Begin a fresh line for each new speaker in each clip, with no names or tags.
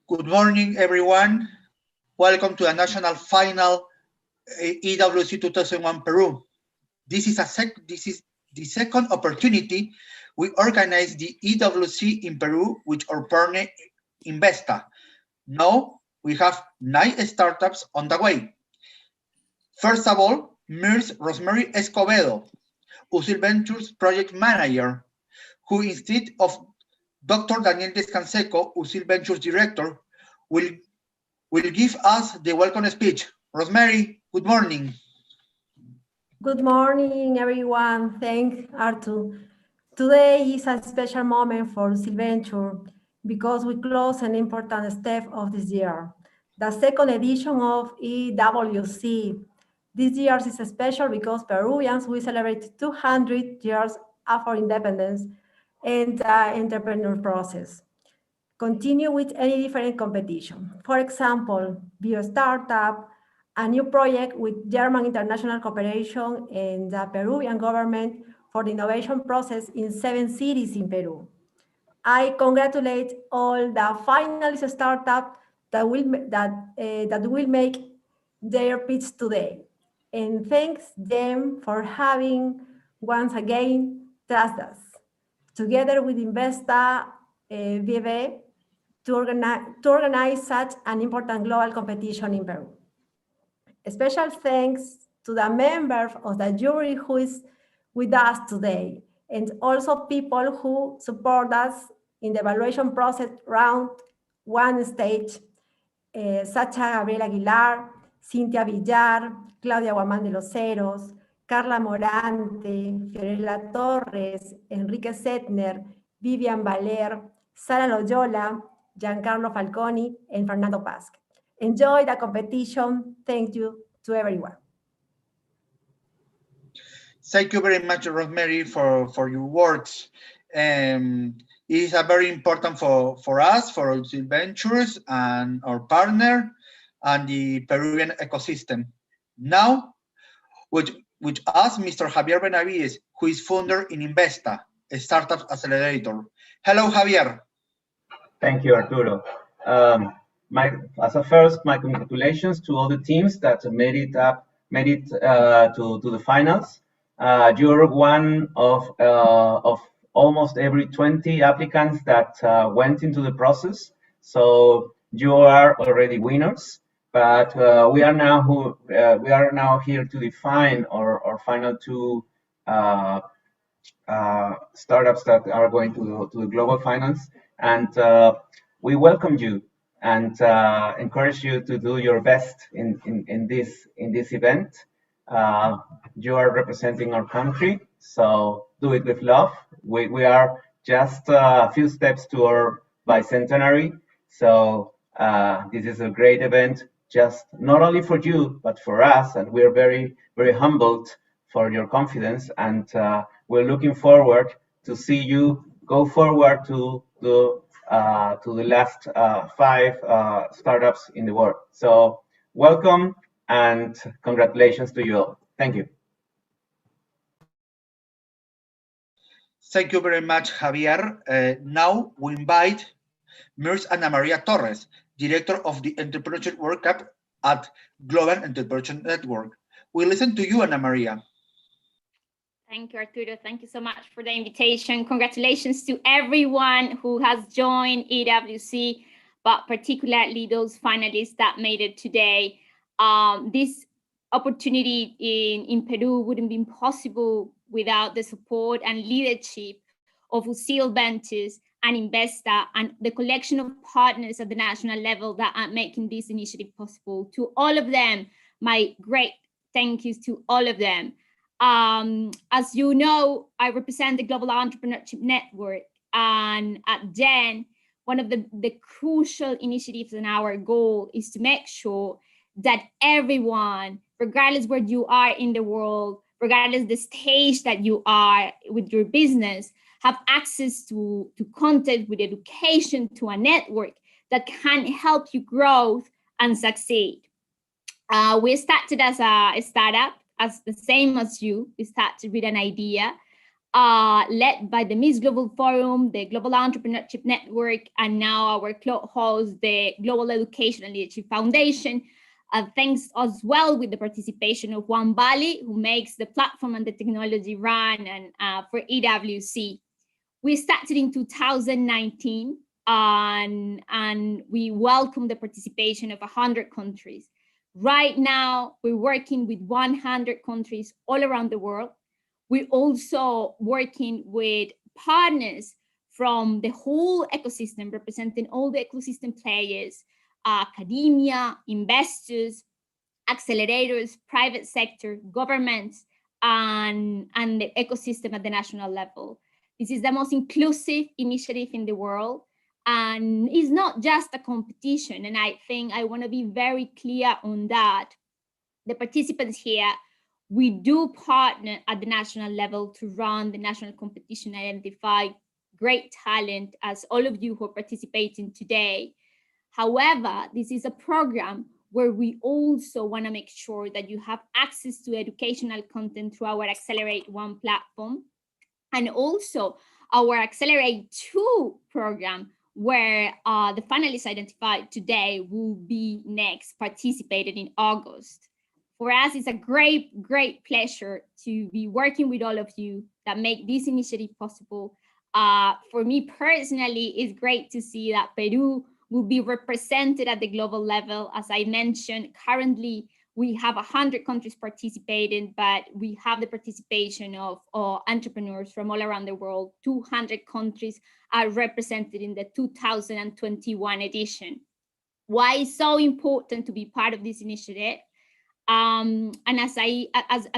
Good morning, everyone. Welcome to the national final EWC 2001 Peru. This is the second opportunity we organize the EWC in Peru with our partner Investa. Now we have 9 startups on the way. First of all, Ms. Rosemary Escobedo, USIL Ventures project manager, who instead of Dr. Daniel Descanseco, USIL Ventures director, will give us the welcome speech. Rosemary, good morning.
Good morning, everyone. Thanks, Artur. Today is a special moment for USIL Venture because we close an important step of this year, the second edition of EWC. This year is special because Peruvians will celebrate 200 years after independence and the entrepreneur process. Continue with any different competition. For example, Bio Startup, a new project with German international cooperation and the Peruvian government for the innovation process in 7 cities in Peru. I congratulate all the finalist startups that will make their pitch today, and thanks them for having once again trust us. Together with Investa VB, to organize such an important global competition in Peru. A special thanks to the members of the jury who is with us today, and also people who support us in the evaluation process round 1 stage, such as Gabriela Aguilar, Cintia Villar, Claudia Guamán de los Heros, Carla Morante, Fiorella Torres, Enrique Setner, Vivian Valer, Sara Loyola, Giancarlo Falconi, and Fernando Paz. Enjoy the competition. Thank you to everyone.
Thank you very much, Rosemary, for your words. It is a very important for us, for USIL Ventures and our partner and the Peruvian ecosystem. Now, with us, Mr. Javier Benavides, who is founder in Investa, a startup accelerator. Hello, Javier.
Thank you, Arturo. As a first, my congratulations to all the teams that made it to the finals. You're one of almost every 20 applicants that went into the process, so you are already winners. But we are now here to define our final 2 startups that are going to the global finals, and we welcome you and encourage you to do your best in this event. You are representing our country, so do it with love. We are just a few steps to our bicentenary, so this is a great event, just not only for you but for us, and we're very, very humbled for your confidence, and we're looking forward to see you go forward to the last 5 startups in the world. So welcome and congratulations to you all. Thank you.
Thank you very much, Javier. Now we invite Ms. Ana Maria Torres, Director of the Entrepreneurship World Cup at Global Entrepreneurship Network. We listen to you, Ana Maria.
Thank you, Arturo. Thank you so much for the invitation. Congratulations to everyone who has joined EWC, but particularly those finalists that made it today. This opportunity in Peru wouldn't be possible without the support and leadership of USIL Ventures and Investa and the collection of partners at the national level that are making this initiative possible. To all of them, my great thank yous to all of them. As you know, I represent the Global Entrepreneurship Network, and at GEN, one of the crucial initiatives and our goal is to make sure that everyone, regardless where you are in the world, regardless the stage that you are with your business, have access to content with education, to a network that can help you grow and succeed. We started as a startup, as the same as you. We started with an idea. led by the Miss Global Forum, the Global Entrepreneurship Network, and now our host, the Global Education and Leadership Foundation. Thanks as well with the participation of Juan Bali, who makes the platform and the technology run and for EWC. We started in 2019 and we welcome the participation of 100 countries. Right now, we're working with 100 countries all around the world. We're also working with partners from the whole ecosystem, representing all the ecosystem players, academia, investors, accelerators, private sector, governments, and the ecosystem at the national level. This is the most inclusive initiative in the world, and it's not just a competition. And I think I want to be very clear on that. The participants here, we do partner at the national level to run the national competition, identify great talent, as all of you who are participating today. However, this is a program where we also want to make sure that you have access to educational content through our Accelerate One platform, and also our Accelerate 2 program, where the finalists identified today will be next participated in August. For us, it's a great, great pleasure to be working with all of you that make this initiative possible. For me personally, it's great to see that Peru will be represented at the global level. As I mentioned, currently we have 100 countries participating, but we have the participation of entrepreneurs from all around the world. 200 countries are represented in the 2021 edition. Why it's so important to be part of this initiative? And as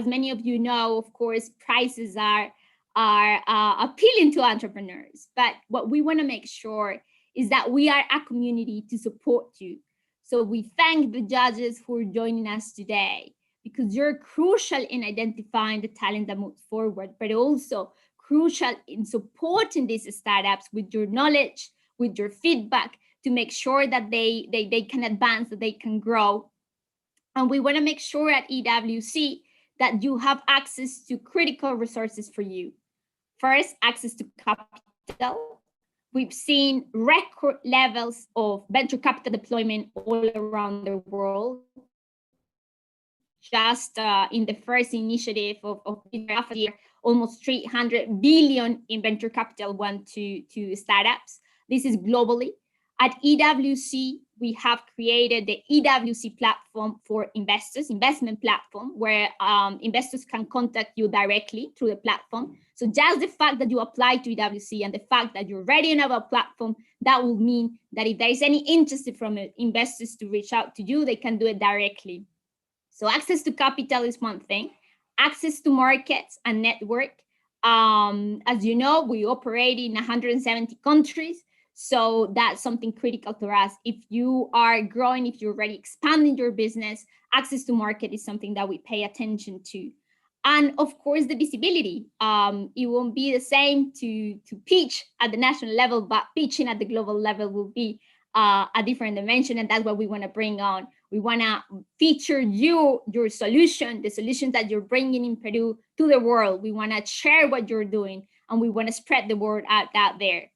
many of you know, of course, prices are appealing to entrepreneurs. But what we want to make sure is that we are a community to support you. So we thank the judges who are joining us today, because you're crucial in identifying the talent that moves forward, but also crucial in supporting these startups with your knowledge, with your feedback, to make sure that they can advance, that they can grow. And we want to make sure at EWC that you have access to critical resources for you. First, access to capital. We've seen record levels of venture capital deployment all around the world. Just in the first initiative of half a year, almost 300 billion in venture capital went to startups. This is globally. At EWC, we have created the EWC platform for investors, investment platform, where investors can contact you directly through the platform. So just the fact that you apply to EWC and the fact that you're already on our platform, that will mean that if there is any interest from investors to reach out to you, they can do it directly. So access to capital is one thing. Access to markets and network. As you know, we operate in 170 countries. So that's something critical to us. If you are growing, if you're already expanding your business, access to market is something that we pay attention to. And of course, the visibility. It won't be the same to pitch at the national level, but pitching at the global level will be a different dimension. And that's what we want to bring on. We want to feature your solution, the solutions that you're bringing in Peru to the world. We want to share what you're doing, and we want to spread the word out there.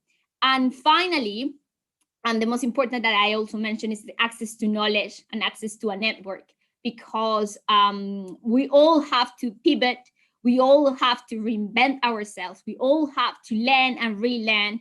And finally, and the most important that I also mentioned, is the access to knowledge and access to a network, because we all have to pivot. We all have to reinvent ourselves. We all have to learn and relearn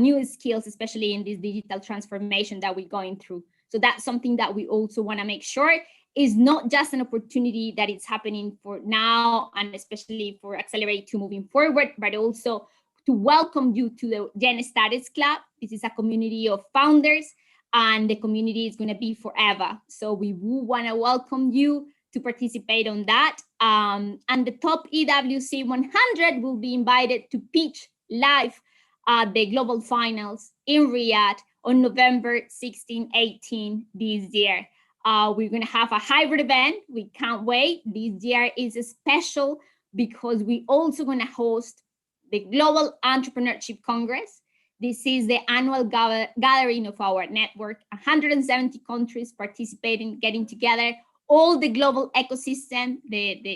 new skills, especially in this digital transformation that we're going through. So that's something that we also want to make sure is not just an opportunity that it's happening for now, and especially for Accelerate 2 moving forward, but also to welcome you to the Gen Status Club. This is a community of founders, and the community is going to be forever. So we will want to welcome you to participate on that. And the top EWC 100 will be invited to pitch live at the global finals in Riyadh on November 16, 18 this year. We're going to have a hybrid event. We can't wait. This year is special because we also going to host the Global Entrepreneurship Congress. This is the annual gathering of our network, 170 countries participating, getting together, all the global ecosystem,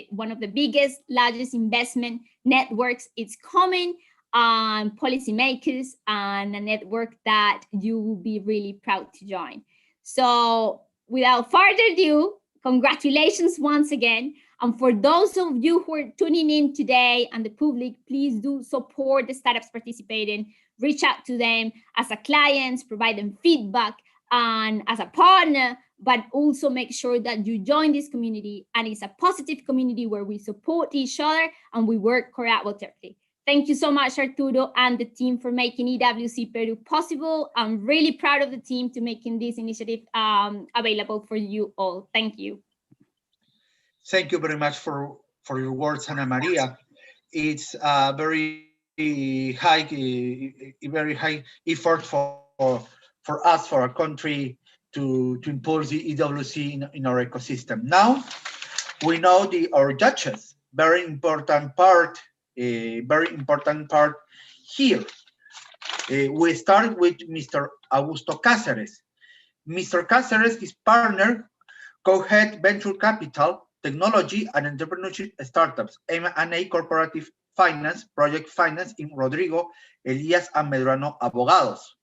one of the biggest, largest investment networks. It's coming on policymakers, and a network that you will be really proud to join. So without further ado, congratulations once again. And for those of you who are tuning in today and the public, please do support the startups participating, reach out to them as a client, provide them feedback, and as a partner, but also make sure that you join this community, and it's a positive community where we support each other and we work collaboratively. Thank you so much, Arturo and the team, for making EWC Peru possible. I'm really proud of the team to making this initiative available for you all. Thank you.
Thank you very much for your words, Ana Maria. It's a very high effort for us, for our country, to impose the EWC in our ecosystem. Now, we know our judges, very important part here. We start with Mr. Augusto Cáceres. Mr. Cáceres is partner, co-head venture capital, technology and entrepreneurship startups, M&A corporative finance, project finance in Rodrigo, Elias and Medrano Abogados.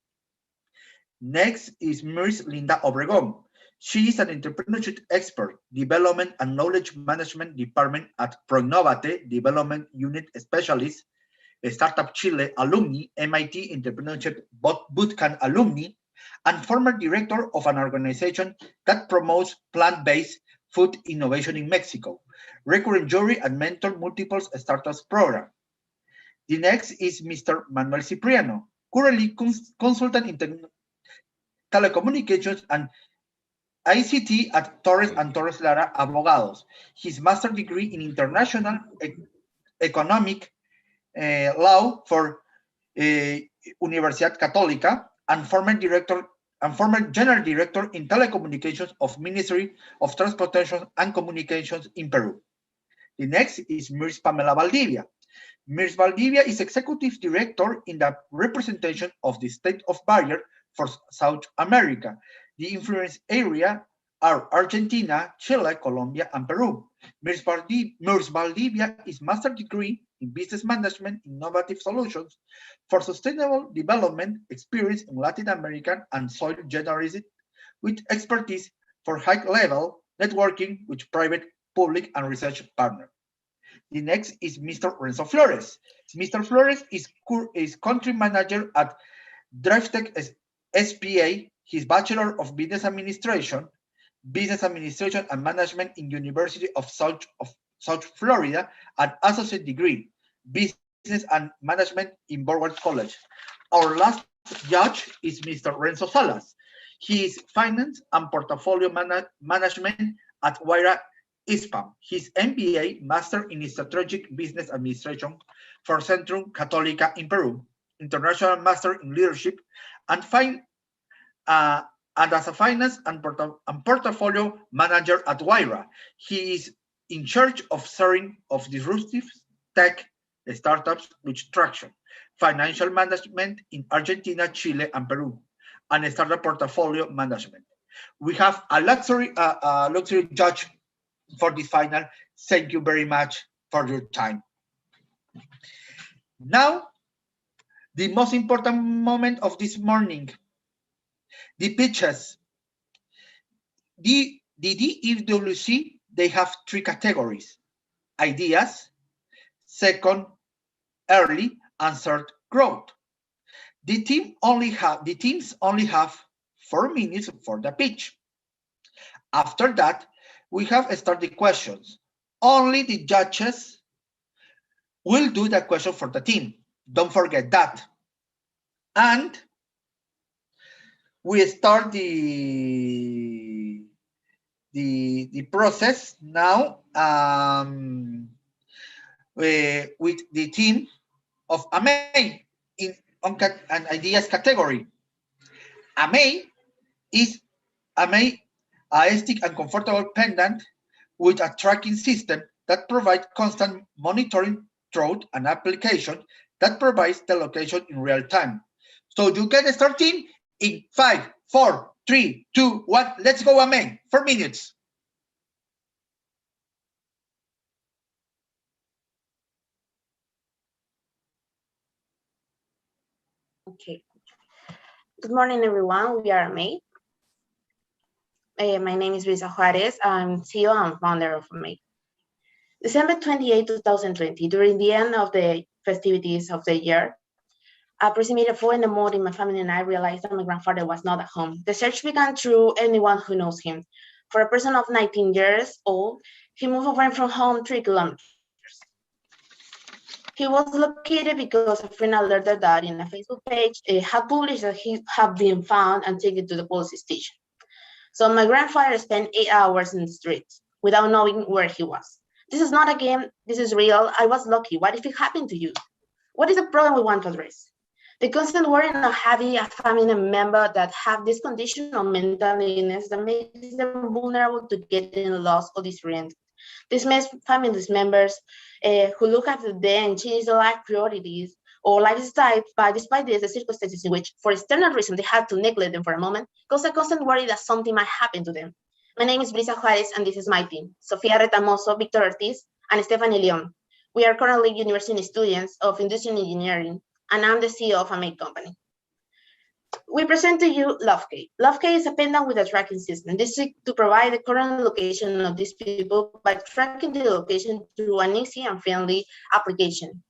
Next is Ms. Linda Obregón. She is an entrepreneurship expert, development and knowledge management department at Proinnovate, development unit specialist, Startup Chile alumni, MIT Entrepreneurship Bootcamp alumni, and former director of an organization that promotes plant-based food innovation in Mexico, recurrent jury and mentor multiple startups program. The next is Mr. Manuel Cipriano, currently consultant in telecommunications and ICT at Torres and Torres Lara Abogados. His master's degree in international economic law for Universidad Católica, and former general director in telecommunications of Ministry of Transportation and Communications in Peru. The next is Ms. Pamela Valdivia. Ms. Valdivia is executive director in the representation of the state of Bahia for South America. The influence area are Argentina, Chile, Colombia, and Peru. Ms. Valdivia is master's degree in business management, innovative solutions for sustainable development, experience in Latin American and soil generation, with expertise for high-level networking with private, public, and research partners. The next is Mr. Renzo Flores. Mr. Flores is country manager at DriveTech SPA. His Bachelor of Business Administration and Management in University of South Florida, and associate degree, Business and Management in Broward College. Our last judge is Mr. Renzo Salas. He is Finance and Portfolio Management at Huayra ISPAM. His MBA, Master in Strategic Business Administration for Centrum Católica in Peru, International Master in Leadership, and as a Finance and Portfolio Manager at Huayra. He is in charge of sharing of disruptive tech startups with traction, financial management in Argentina, Chile, and Peru, and startup portfolio management. We have a luxury judge for this final. Thank you very much for your time. Now, the most important moment of this morning, the pitches. The DEWC, they have three categories: ideas, second, early, and third, growth. The teams only have 4 minutes for the pitch. After that, we have started questions. Only the judges will do the question for the team. Don't forget that. And we start the process now with the team of AMEI on an ideas category. AMEI is a stick and comfortable pendant with a tracking system that provides constant monitoring throughout an application that provides the location in real time. So you can start in 5, 4, 3, 2, 1. Let's go, AMEI. 4 minutes.
Okay. Good morning, everyone. We are AMAE. My name is Luisa Juarez. I'm CEO and founder of AMAE. December 28, 2020, during the end of the festivities of the year, approximately 4 in the morning, my family and I realized that my grandfather was not at home. The search began through anyone who knows him. For a person of 19 years old, he moved away from home 3 kilometers. He was located because a friend alerted that in a Facebook page had published that he had been found and taken to the police station. So my grandfather spent 8 hours in the streets without knowing where he was. This is not a game, this is real. I was lucky. What if it happened to you? What is the problem we want to address? The constant worry of having a family member that have this condition of mental illness that makes them vulnerable to getting lost or disoriented. This makes family members who look after them and change their life priorities or lifestyle, but despite this, the circumstances in which, for external reasons, they had to neglect them for a moment, cause a constant worry that something might happen to them. My name is Brisa Juarez, and this is my team, Sofia Retamoso, Victor Ortiz, and Stephanie Leon. We are currently university students of industrial engineering, and I'm the CEO of a AMAE company. We present to you LoveK. LoveK is a pendant with a tracking system. This is to provide the current location of these people by tracking the location through an easy and friendly application.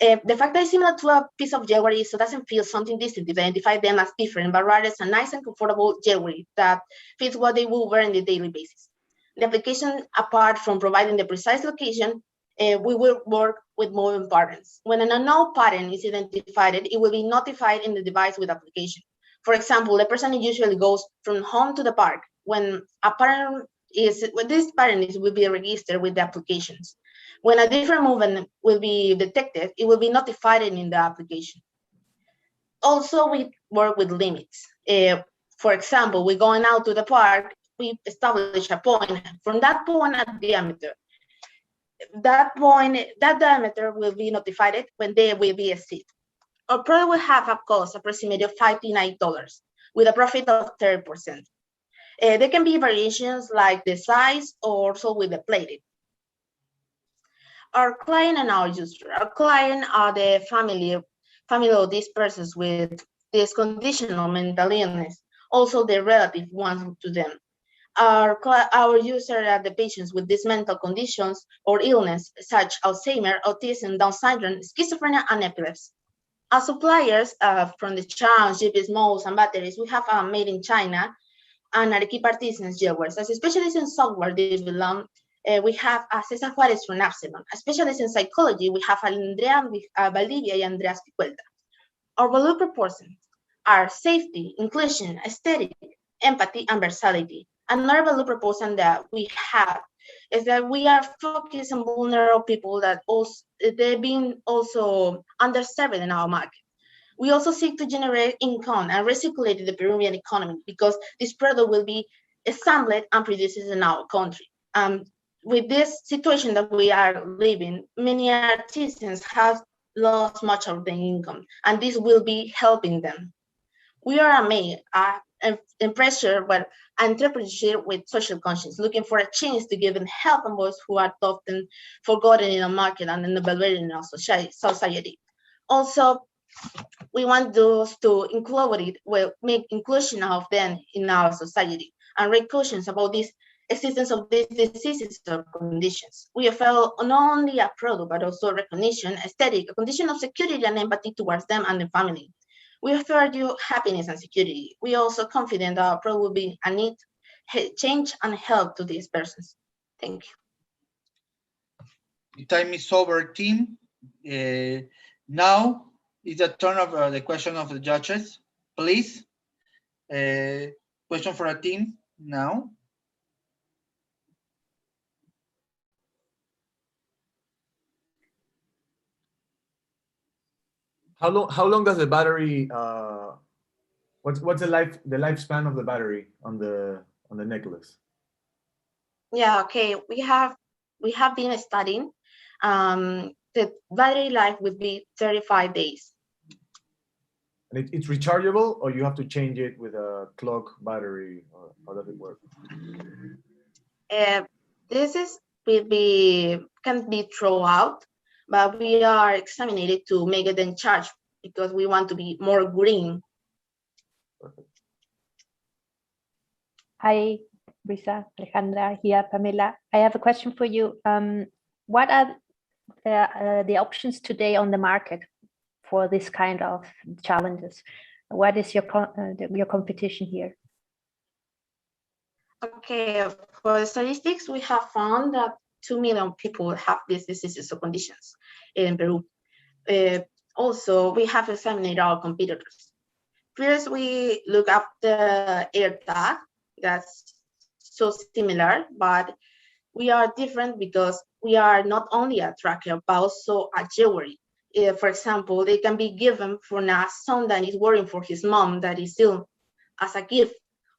The fact that it's similar to a piece of jewelry, so it doesn't feel something distinctive, identify them as different, but rather it's a nice and comfortable jewelry that fits what they will wear on a daily basis. The application, apart from providing the precise location, we will work with moving patterns. When an unknown pattern is identified, it will be notified in the device with application. For example, the person usually goes from home to the park. When this pattern will be registered with the applications. When a different movement will be detected, it will be notified in the application. Also, we work with limits. For example, we're going out to the park, we establish a point. From that point, a diameter. That diameter will be notified when there will be a seat. Our product will have a cost approximately of $59 with a profit of 30%. There can be variations like the size or also with the plating. Our client and our user. Our client are the family of these persons with this condition of mental illness, also the relative ones to them. Our user are the patients with these mental conditions or illness, such as Alzheimer, autism, Down syndrome, schizophrenia, and epilepsy. Our suppliers from the charms, GPS molds, and batteries, we have made in China and Arequipa Artisans Jewelers. As a specialist in software development, we have Cesar Juarez from Absalon. A specialist in psychology, we have Andrea Valdivia and Andreas Picuelta. Our value propositions are safety, inclusion, aesthetic, empathy, and versatility. Another value proposition that we have is that we are focused on vulnerable people that also they've been also underserved in our market. We also seek to generate income and recirculate the Peruvian economy because this product will be assembled and produced in our country. With this situation that we are living, many artisans have lost much of their income, and this will be helping them. We are AMAE, in pressure, but entrepreneurship with social conscience, looking for a chance to give them help and voice who are often forgotten in the market and evaluated in our society. Also, we want those to include it, well, make inclusion of them in our society and raise questions about this existence of these diseases or conditions. We offer not only a product, but also recognition, aesthetic, a condition of security and empathy towards them and the family. We offer you happiness and security. We are also confident that our product will be a need, change, and help to these persons. Thank you.
The time is over, team. Now is the turn of the question of the judges. Please, question for a team now.
How long does the battery? What's the lifespan of the battery on the necklace?
Yeah, okay. We have been studying. The battery life would be 35 days.
And it's rechargeable, or you have to change it with a clock battery, or how does it work?
This can be thrown out, but we are examining it to make it then charge because we want to be more green.
Hi, Brisa, Alejandra, here, Pamela. I have a question for you. What are the options today on the market for this kind of challenges? What is your competition here?
Okay, for statistics, we have found that 2 million people have these diseases or conditions in Peru. Also, we have examined our competitors. First, we look up the AirTag. That's so similar, but we are different because we are not only a tracker, but also a jewelry. For example, they can be given for a son that is worrying for his mom that is ill as a gift.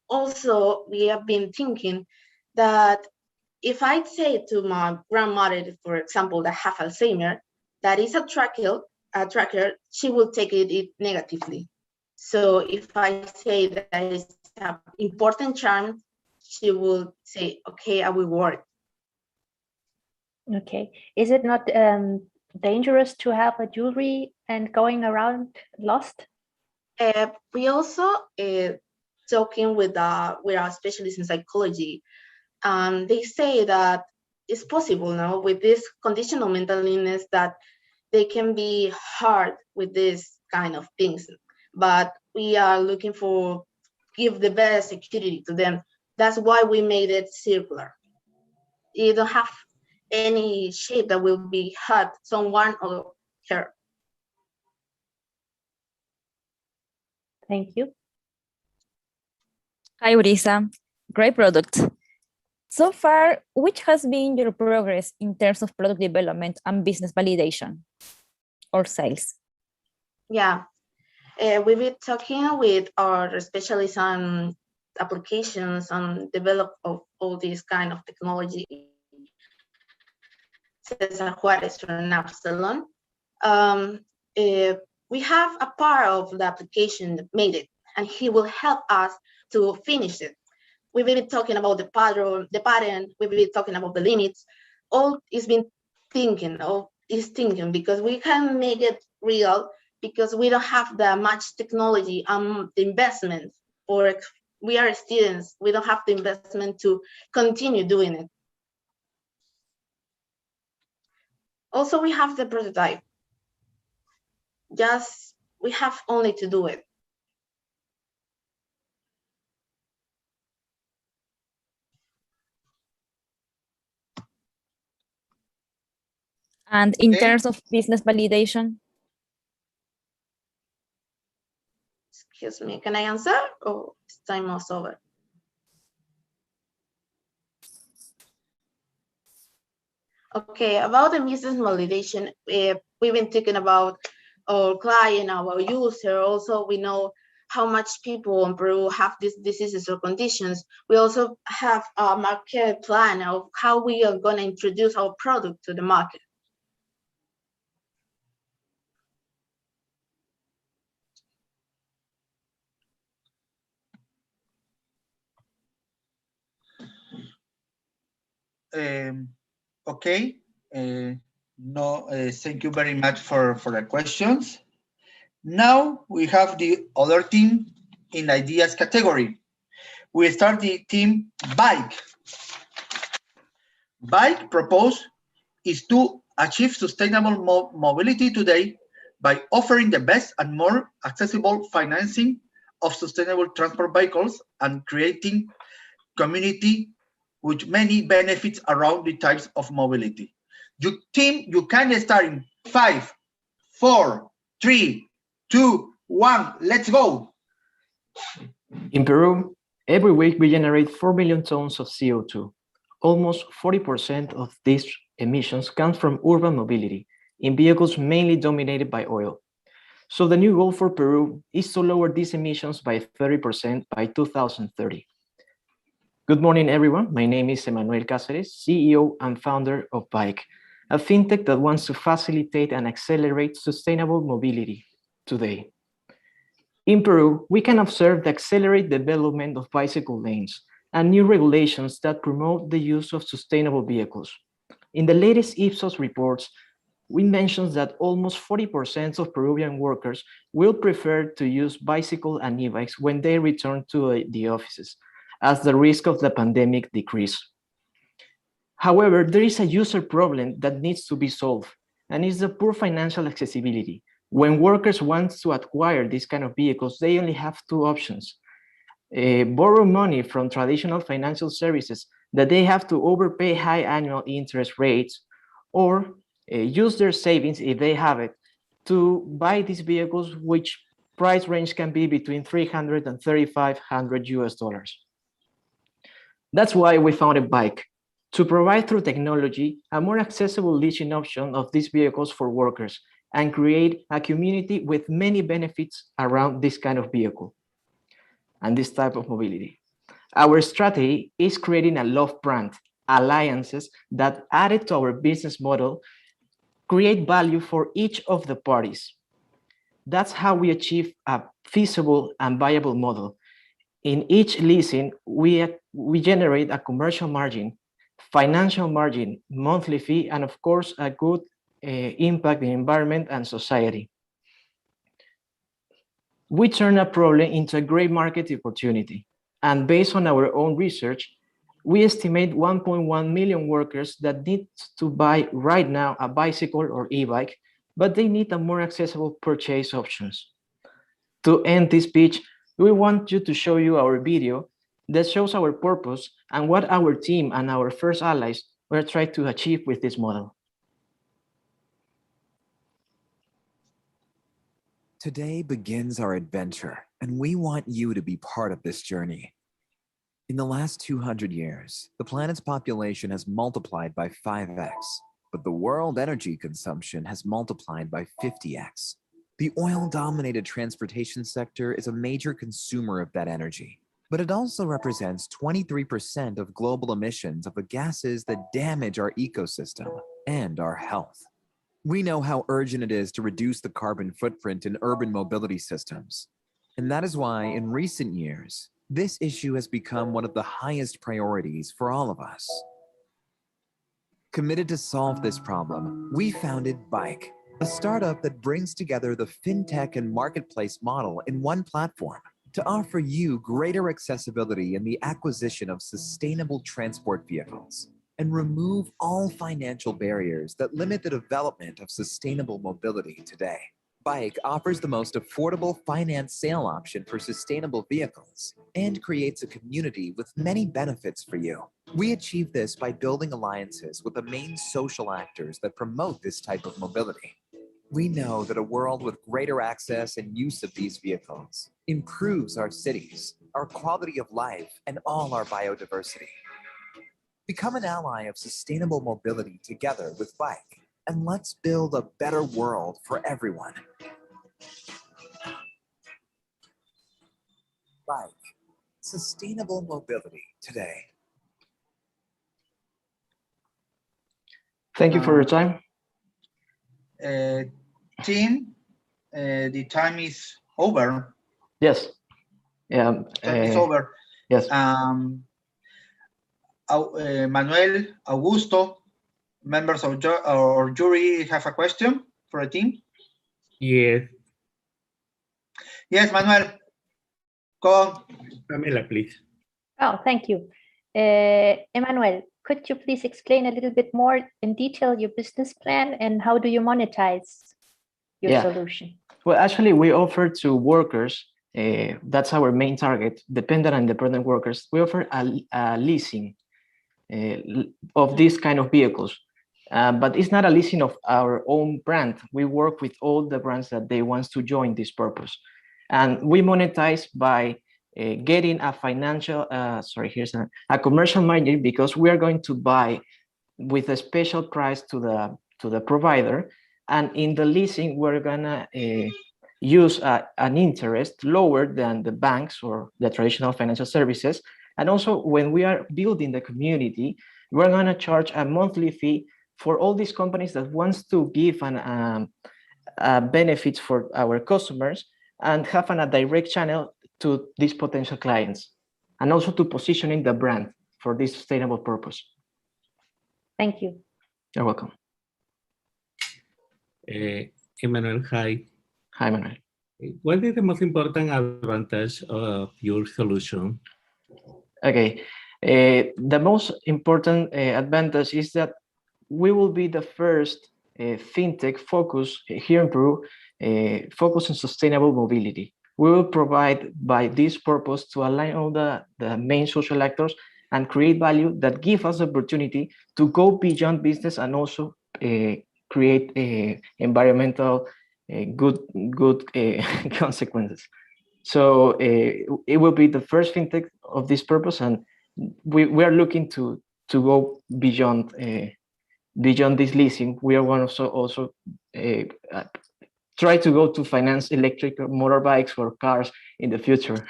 Also, we have been thinking that if I say to my grandmother, for example, that have Alzheimer, that is a tracker, she will take it negatively. So if I say that is an important charm, she will say, okay, I will work.
Okay. Is it not dangerous to have a jewelry and going around lost?
We also talking with our specialists in psychology. They say that it's possible now with this conditional mental illness that they can be hard with this kind of things, but we are looking for give the best security to them. That's why we made it circular. You don't have any shape that will be hurt someone or her.
Thank you.
Hi, Brisa. Great product. So far, which has been your progress in terms of product development and business validation or sales?
Yeah, we've been talking with our specialists on applications and develop of all these kind of technology. Cesar Juarez from Absalon. We have a part of the application made it, and he will help us to finish it. We've been talking about the pattern, we've been talking about the limits. All is been thinking because we can make it real because we don't have that much technology the investment, or we are students, we don't have the investment to continue doing it. Also, we have the prototype. Just, we have only to do it.
And in terms of business validation?
Excuse me, can I answer or is time almost over? Okay, about the business validation, we've been thinking about our client, our user. Also, we know how much people in Peru have these diseases or conditions. We also have a market plan of how we are going to introduce our product to the market.
Okay. Thank you very much for the questions. Now we have the other team in ideas category. We start the team bike. Bike proposed is to achieve sustainable mobility today by offering the best and more accessible financing of sustainable transport vehicles and creating community with many benefits around the types of mobility. You can start in 5, 4, 3, 2, 1, let's go.
In Peru, every week we generate 4 million tons of CO2. Almost 40% of these emissions come from urban mobility, in vehicles mainly dominated by oil. So the new goal for Peru is to lower these emissions by 30% by 2030. Good morning, everyone. My name is Emmanuel Cáceres, CEO and founder of Bike, a fintech that wants to facilitate and accelerate sustainable mobility today. In Peru, we can observe the accelerated development of bicycle lanes and new regulations that promote the use of sustainable vehicles. In the latest Ipsos reports, we mentioned that almost 40% of Peruvian workers will prefer to use bicycle and e-bikes when they return to the offices, as the risk of the pandemic decrease. However, there is a user problem that needs to be solved, and it's the poor financial accessibility. When workers want to acquire these kind of vehicles, they only have two options. Borrow money from traditional financial services that they have to overpay high annual interest rates, or use their savings, if they have it, to buy these vehicles, which price range can be between $300 and $3,500 US. That's why we founded Bike, to provide through technology a more accessible leasing option of these vehicles for workers and create a community with many benefits around this kind of vehicle and this type of mobility. Our strategy is creating a love brand, alliances that added to our business model, create value for each of the parties. That's how we achieve a feasible and viable model. In each leasing, we generate a commercial margin, financial margin, monthly fee, and of course, a good impact in environment and society. We turn a problem into a great market opportunity. And based on our own research, we estimate 1.1 million workers that need to buy right now a bicycle or e-bike, but they need a more accessible purchase options. To end this speech, we want you to show you our video that shows our purpose and what our team and our first allies were trying to achieve with this model.
Today begins our adventure, and we want you to be part of this journey. In the last 200 years, the planet's population has multiplied by 5x, but the world energy consumption has multiplied by 50x. The oil-dominated transportation sector is a major consumer of that energy, but it also represents 23% of global emissions of the gases that damage our ecosystem and our health. We know how urgent it is to reduce the carbon footprint in urban mobility systems, and that is why in recent years, this issue has become one of the highest priorities for all of us. Committed to solve this problem, we founded Bike, a startup that brings together the fintech and marketplace model in one platform to offer you greater accessibility in the acquisition of sustainable transport vehicles and remove all financial barriers that limit the development of sustainable mobility today. Bike offers the most affordable finance sale option for sustainable vehicles and creates a community with many benefits for you. We achieve this by building alliances with the main social actors that promote this type of mobility. We know that a world with greater access and use of these vehicles improves our cities, our quality of life, and all our biodiversity. Become an ally of sustainable mobility together with Bike, and let's build a better world for everyone. Bike, sustainable mobility today.
Thank you for your time.
Team, the time is over.
Yes.
Time is over.
Yes.
Manuel, Augusto, members of our jury have a question for the team?
Yes.
Yes, Manuel. Go on.
Pamela, please.
Oh, thank you. Emmanuel, could you please explain a little bit more in detail your business plan and how do you monetize your solution?
Well, actually, we offer to workers, that's our main target, dependent and independent workers, we offer a leasing of these kind of vehicles. But it's not a leasing of our own brand. We work with all the brands that they want to join this purpose. And we monetize by getting a financial, a commercial margin, because we are going to buy with a special price to the provider. And in the leasing, we're gonna use an interest lower than the banks or the traditional financial services. And also when we are building the community, we're gonna charge a monthly fee for all these companies that wants to give benefits for our customers and have a direct channel to these potential clients, and also to positioning the brand for this sustainable purpose.
Thank you.
You're welcome.
Emmanuel, hi.
Hi, Manuel.
What is the most important advantage of your solution?
Okay. The most important advantage is that we will be the first fintech focus here in Peru, focus on sustainable mobility. We will provide by this purpose to align all the main social actors and create value that give us the opportunity to go beyond business and also create environmental good consequences. So it will be the first fintech of this purpose, and we are looking to go beyond beyond this leasing. We are going to also try to go to finance electric motorbikes or cars in the future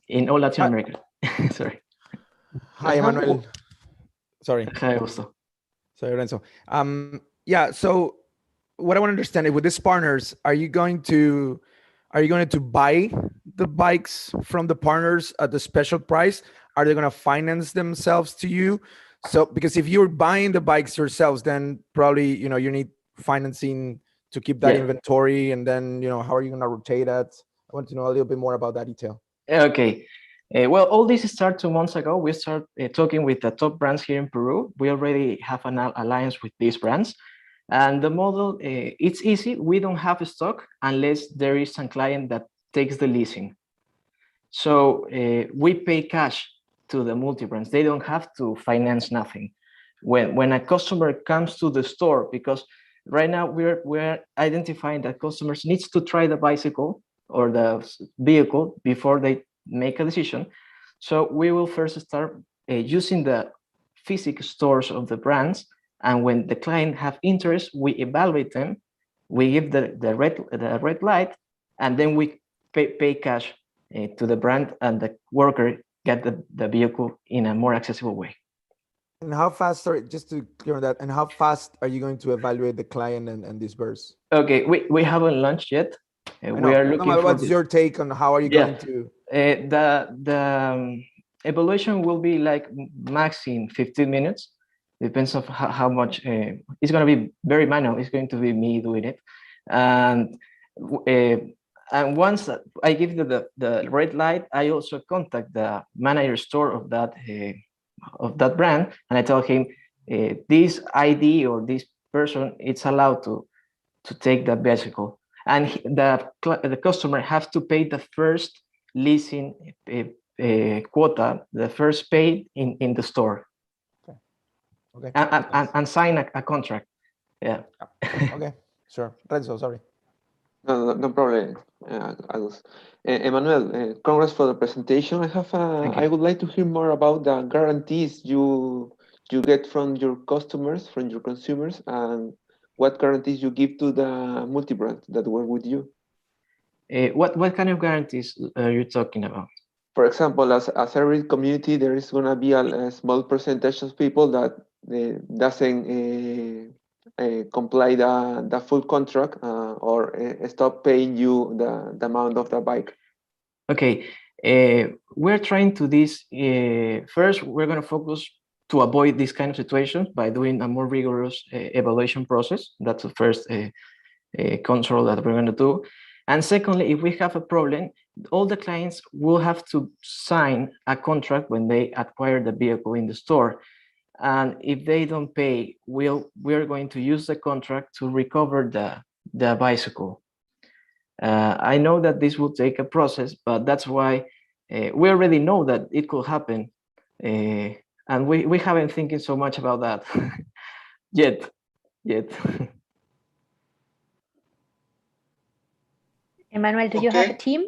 in all Latin America. Sorry.
Hi, Emmanuel. Sorry.
Hi, Augusto.
Sorry, Renzo. Yeah. So, what I want to understand is, with these partners, are you going to buy the bikes from the partners at the special price? Are they going to finance themselves to you? So, because if you're buying the bikes yourselves, then probably you need financing to keep that inventory, and then how are you going to rotate that? I want to know a little bit more about that detail.
Okay. Well, all this started 2 months ago. We started talking with the top brands here in Peru. We already have an alliance with these brands. And the model, it's easy. We don't have a stock unless there is some client that takes the leasing. So we pay cash to the multi-brands. They don't have to finance nothing. When a customer comes to the store, because right now we're identifying that customers needs to try the bicycle or the vehicle before they make a decision. So we will first start using the physical stores of the brands, and when the client have interest, we evaluate them, we give the red light, and then we pay cash to the brand, and the worker get the vehicle in a more accessible way.
And how fast, sorry, just to clear on that, and how fast are you going to evaluate the client and disburse?
Okay, we haven't launched yet. We are looking.
What's your take on how are you going to?
The evaluation will be like max in 15 minutes. Depends on how much. It's going to be very manual. It's going to be me doing it, and once I give the red light, I also contact the manager store of that brand, and I tell him this ID or this person, it's allowed to take the bicycle, and the customer has to pay the first leasing quota, the first pay in the store.
Okay.
And sign a contract. Yeah.
Okay. Sure. Renzo, sorry.
No problem, Agus. Emmanuel, congrats for the presentation. I would like to hear more about the guarantees you get from your customers, from your consumers, and what guarantees you give to the multi-brands that work with you.
What kind of guarantees are you talking about?
For example, as every community, there is going to be a small percentage of people that doesn't comply the full contract or stop paying you the amount of the bike.
Okay, we're trying to this. First, we're going to focus to avoid these kind of situations by doing a more rigorous evaluation process. That's the first control that we're going to do. And secondly, if we have a problem, all the clients will have to sign a contract when they acquire the vehicle in the store. And if they don't pay, we're going to use the contract to recover the bicycle. I know that this will take a process, but that's why we already know that it could happen. And we haven't thinking so much about that yet.
Emmanuel, do you have a team?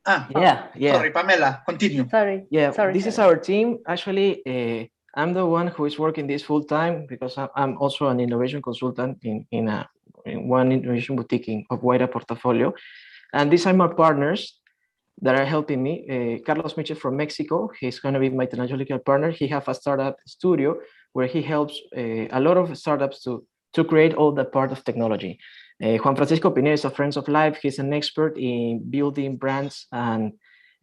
Yeah.
Sorry, Pamela, continue.
Sorry.
This is our team. Actually, I'm the one who is working this full time because I'm also an innovation consultant in one innovation boutique of Guaira portfolio. And these are my partners that are helping me. Carlos Miches from Mexico, he's going to be my technological partner. He has a startup studio where he helps a lot of startups to create all the part of technology. Juan Francisco Pineda is a friend of life. He's an expert in building brands and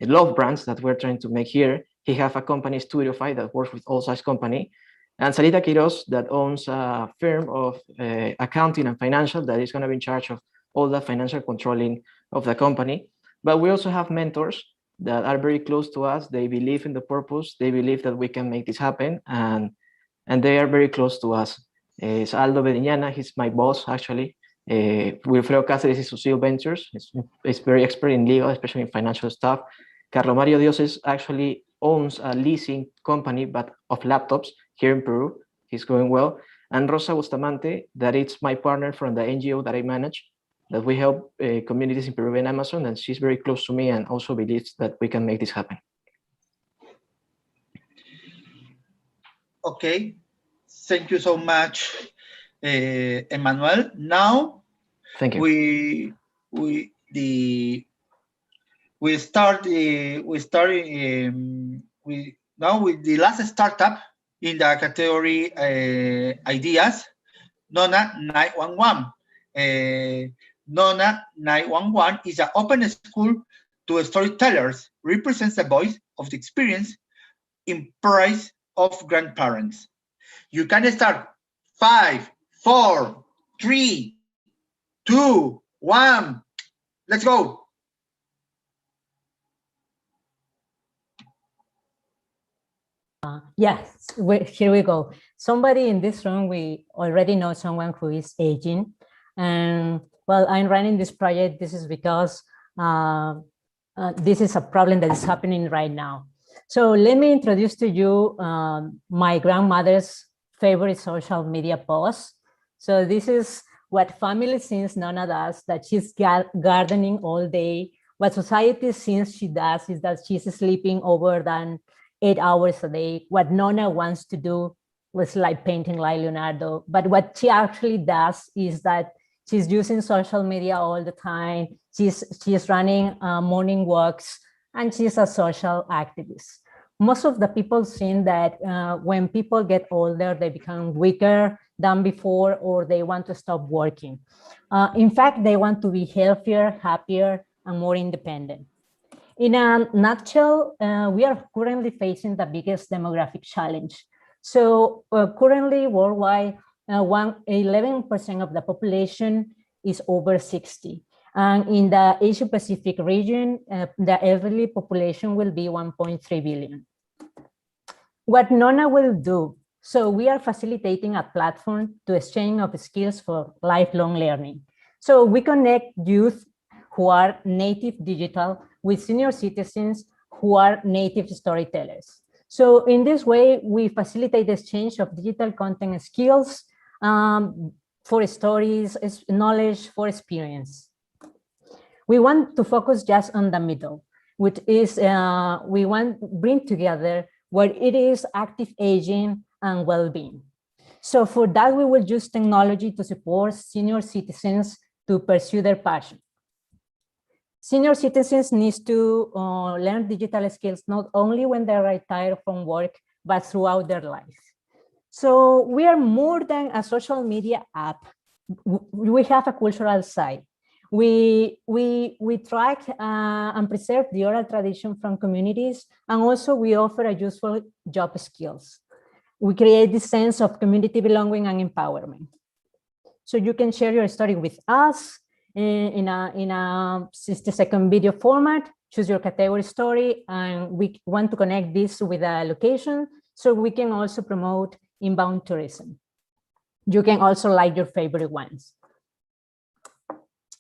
love brands that we're trying to make here. He has a company, Studio 5, that works with all size company. and Sarita Quiroz, that owns a firm of accounting and financial that is going to be in charge of all the financial controlling of the company. But we also have mentors that are very close to us. They believe in the purpose. They believe that we can make this happen, and they are very close to us. It's Aldo Bediñana, he's my boss, actually. Wilfredo Cáceres is Sucio Ventures. He's very expert in legal, especially in financial stuff. Carlo Mario Dioses actually owns a leasing company, but of laptops here in Peru. He's going well. And Rosa Bustamante, that is my partner from the NGO that I manage, that we help communities in Peru and Amazon, and she's very close to me and also believes that we can make this happen.
Okay, thank you so much, Emmanuel. Now,
thank you.
Now with the last startup in the category ideas, Nona 911. Nona 911 is an open school to storytellers, represents the voice of the experience in praise of grandparents. You can start 5, 4, 3, 2, 1. Let's go.
Yes, here we go. Somebody in this room, we already know someone who is aging. And well, I'm running this project. This is because this is a problem that is happening right now. So let me introduce to you my grandmother's favorite social media post. So this is what family sees Nona does, that she's gardening all day. What society sees she does is that she's sleeping over than 8 hours a day. What Nona wants to do was like painting like Leonardo. But what she actually does is that she's using social media all the time. She's running morning walks, and she's a social activist. Most of the people think that when people get older, they become weaker than before, or they want to stop working. In fact, they want to be healthier, happier, and more independent. In a nutshell, we are currently facing the biggest demographic challenge. So currently worldwide, 11% of the population is over 60. And in the Asia Pacific region, the elderly population will be 1.3 billion. What Nona will do, so we are facilitating a platform to exchange of skills for lifelong learning. So we connect youth who are native digital with senior citizens who are native storytellers. So in this way, we facilitate the exchange of digital content skills for stories, knowledge, for experience. We want to focus just on the middle, which is we want to bring together what it is active aging and well-being. So for that, we will use technology to support senior citizens to pursue their passion. Senior citizens need to learn digital skills not only when they retire from work, but throughout their life. So we are more than a social media app. We have a cultural side. We track and preserve the oral tradition from communities, and also we offer a useful job skills. We create this sense of community belonging and empowerment. So you can share your story with us in a 60-second video format, choose your category story, and we want to connect this with a location so we can also promote inbound tourism. You can also like your favorite ones.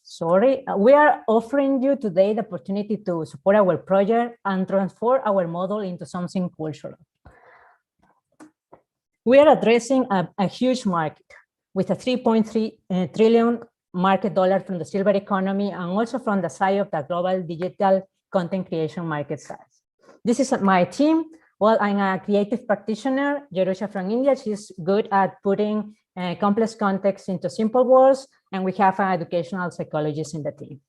Sorry, we are offering you today the opportunity to support our project and transform our model into something cultural. We are addressing a huge market with a 3.3 trillion market dollar from the silver economy and also from the side of the global digital content creation market size. This is my team. Well, I'm a creative practitioner, Jerusha from India. She's good at putting complex context into simple words, and we have an educational psychologist in the team.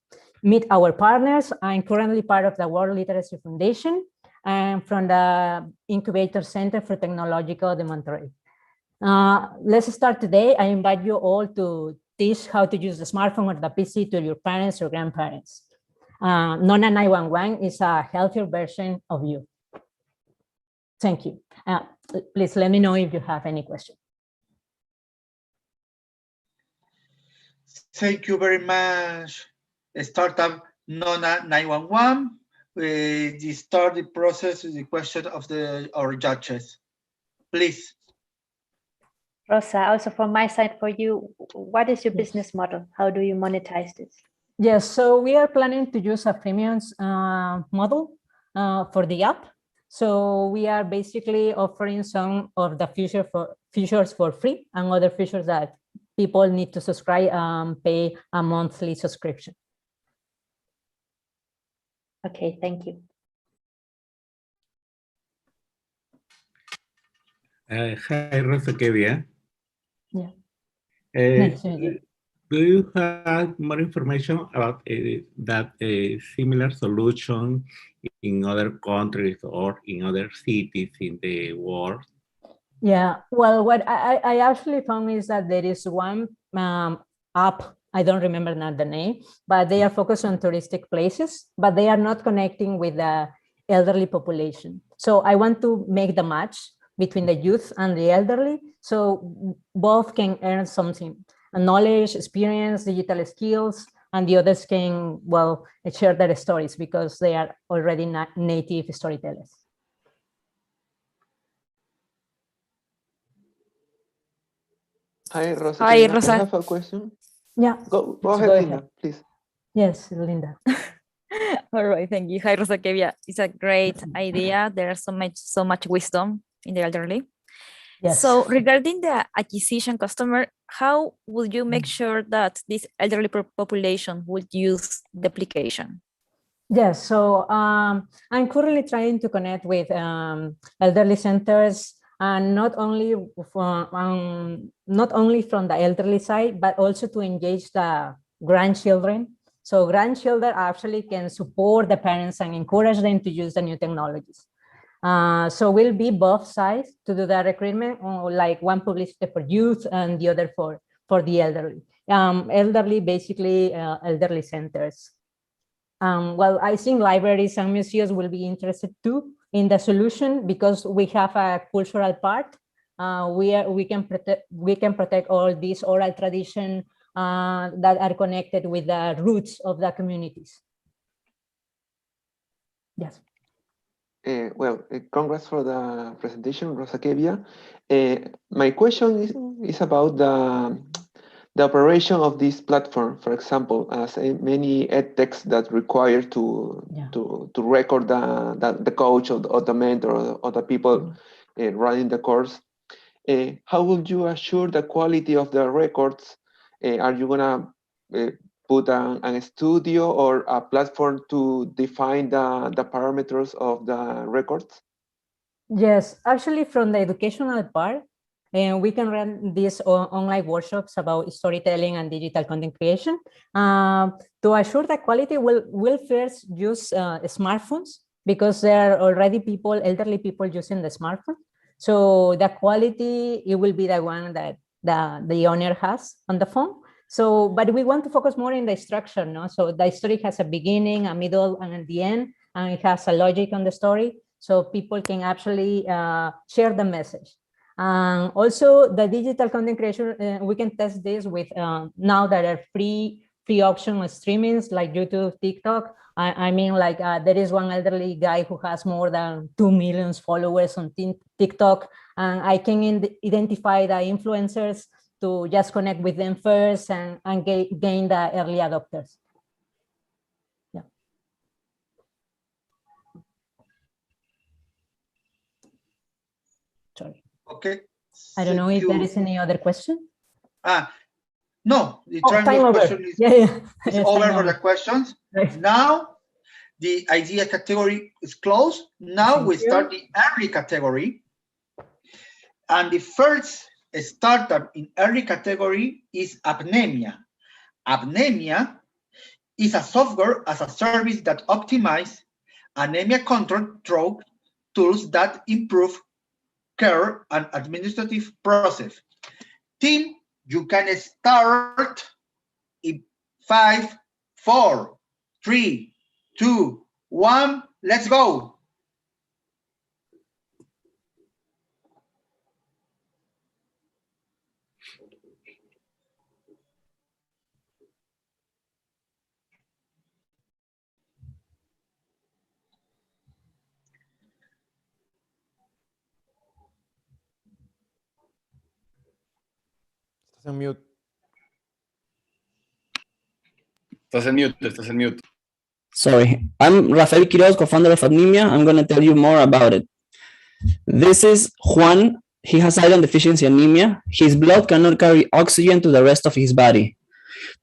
Meet our partners. I'm currently part of the World Literacy Foundation and from the Incubator Center for Technological de Monterrey. Let's start today. I invite you all to teach how to use the smartphone or the PC to your parents or grandparents. Nona 911 is a healthier version of you. Thank you. Please let me know if you have any question.
Thank you very much, Startup Nona 911. We start the process with the question of our judges. Please.
Rosa, also from my side for you, what is your business model? How do you monetize this?
Yes, so we are planning to use a freemium model for the app. So we are basically offering some of the features for free and other features that people need to subscribe and pay a monthly subscription.
Okay, thank you.
Hi, Rosa Kevia.
Yeah.
Nice do you have more information about that similar solution in other countries or in other cities in the world?
Yeah, well, what I actually found is that there is one app, I don't remember now the name, but they are focused on touristic places, but they are not connecting with the elderly population. So I want to make the match between the youth and the elderly, so both can earn something, knowledge, experience, digital skills, and the others can, well, share their stories because they are already native storytellers.
Hi, Rosa.
Hi,
I
Rosa.
have a question.
Yeah.
Go ahead, Linda, please.
Yes, Linda.
All right, thank you. Hi, Rosa Kevia. It's a great idea. There's so much wisdom in the elderly.
Yes.
So regarding the acquisition customer, how will you make sure that this elderly population would use the application?
Yes, so I'm currently trying to connect with elderly centers, and not only from the elderly side, but also to engage the grandchildren. So grandchildren actually can support the parents and encourage them to use the new technologies. So we'll be both sides to do the recruitment, like one publicity for youth and the other for the elderly. Elderly, basically elderly centers. Well, I think libraries and museums will be interested too in the solution because we have a cultural part. We can protect all these oral tradition that are connected with the roots of the communities. Yes.
Well, congrats for the presentation, Rosa Kevia. My question is about the operation of this platform. For example, as many edtechs that require to record the coach or the mentor or the people running the course. How would you assure the quality of the records? Are you gonna put a studio or a platform to define the parameters of the records?
Yes, actually from the educational part, we can run these online workshops about storytelling and digital content creation. To assure the quality, we'll first use smartphones because there are already elderly people using the smartphone. So the quality, it will be the one that the owner has on the phone. So, but we want to focus more in the structure, no? So the story has a beginning, a middle, and at the end, and it has a logic on the story, so people can actually share the message. Also, the digital content creation, we can test this with now that are free option streamings like YouTube, TikTok. I mean, like there is one elderly guy who has more than 2 million followers on TikTok, and I can identify the influencers to just connect with them first and gain the early adopters. Yeah. Sorry.
Okay.
I don't know if there is any other question.
No, the
time
question is,
is
over for the questions.
Right.
Now, the idea category is closed. Now we start the early category. And the first startup in early category is Apnemia. Apnemia is a software as a service that optimizes anemia control tools that improve care and administrative process. Team, you can start in 5, 4, 3, 2, 1. Let's go.
Estás en mute.
Estás en mute.
Sorry, I'm Rafael Quiroz, co-founder of Anemia. I'm going to tell you more about it. This is Juan. He has iron deficiency anemia. His blood cannot carry oxygen to the rest of his body.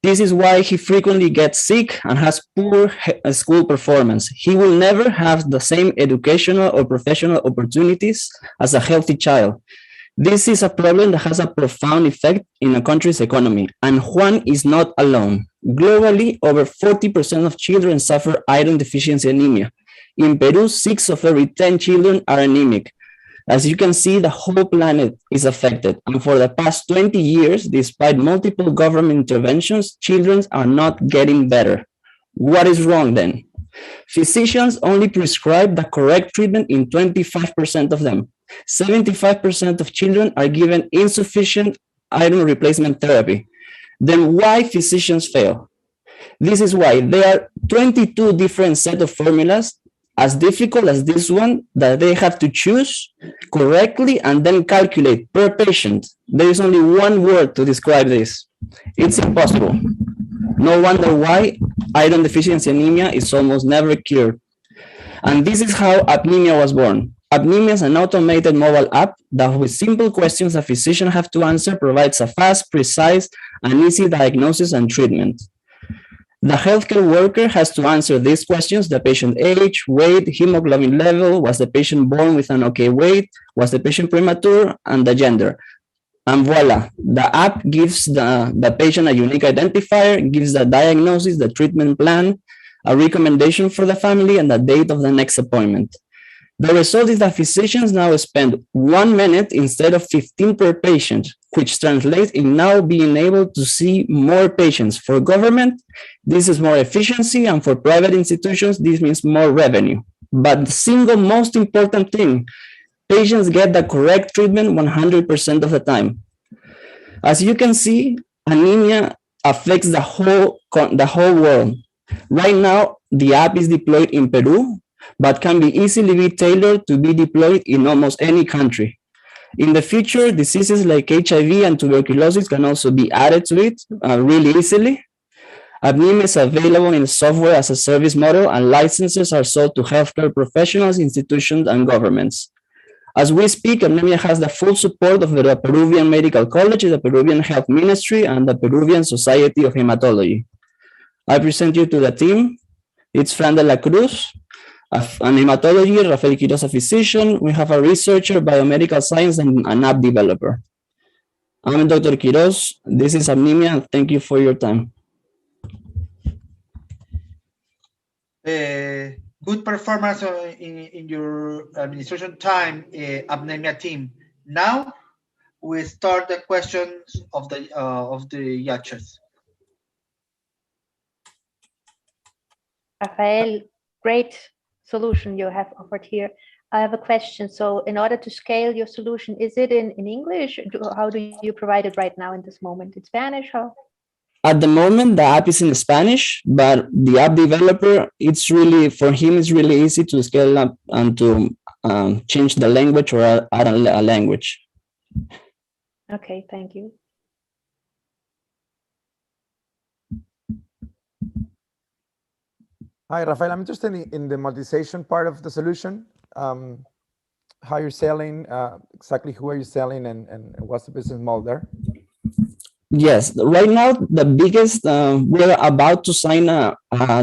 This is why he frequently gets sick and has poor school performance. He will never have the same educational or professional opportunities as a healthy child. This is a problem that has a profound effect in a country's economy, and Juan is not alone. Globally, over 40% of children suffer iron deficiency anemia. In Peru, 6 of every 10 children are anemic. As you can see, the whole planet is affected, and for the past 20 years, despite multiple government interventions, children are not getting better. What is wrong then? Physicians only prescribe the correct treatment in 25% of them. 75% of children are given insufficient iron replacement therapy. Then why physicians fail? This is why there are 22 different set of formulas, as difficult as this one, that they have to choose correctly and then calculate per patient. There is only one word to describe this. It's impossible. No wonder why iron deficiency anemia is almost never cured. And this is how Apnemia was born. Apnemia is an automated mobile app that, with simple questions a physician have to answer, provides a fast, precise, and easy diagnosis and treatment. The healthcare worker has to answer these questions: the patient age, weight, hemoglobin level, was the patient born with an okay weight, was the patient premature, and the gender. And voila, the app gives the patient a unique identifier, gives the diagnosis, the treatment plan, a recommendation for the family, and the date of the next appointment. The result is that physicians now spend 1 minute instead of 15 per patient, which translates in now being able to see more patients. For government, this is more efficiency, and for private institutions, this means more revenue. But the single most important thing, patients get the correct treatment 100% of the time. As you can see, anemia affects the whole world. Right now, the app is deployed in Peru, but can be easily tailored to be deployed in almost any country. In the future, diseases like HIV and tuberculosis can also be added to it really easily. Anemia is available in software as a service model, and licenses are sold to healthcare professionals, institutions, and governments. As we speak, Anemia has the full support of the Peruvian Medical College, the Peruvian Health Ministry, and the Peruvian Society of Hematology. I present you to the team. It's Fran de la Cruz, an hematologist, Rafael Quiroz, a physician. We have a researcher, biomedical science, and an app developer. I'm Dr. Quiroz. This is Anemia. Thank you for your time.
Good performance in your administration time, Anemia team. Now we start the questions of the judges.
Rafael, great solution you have offered here. I have a question. So in order to scale your solution, is it in English? How do you provide it right now in this moment? In Spanish? How?
At the moment, the app is in Spanish, but the app developer, it's really, for him, it's really easy to scale up and to change the language or add a language.
Okay, thank you.
Hi, Rafael. I'm interested in the monetization part of the solution. How you're selling, exactly who are you selling, and what's the business model there?
Yes, right now, the biggest, we're about to sign a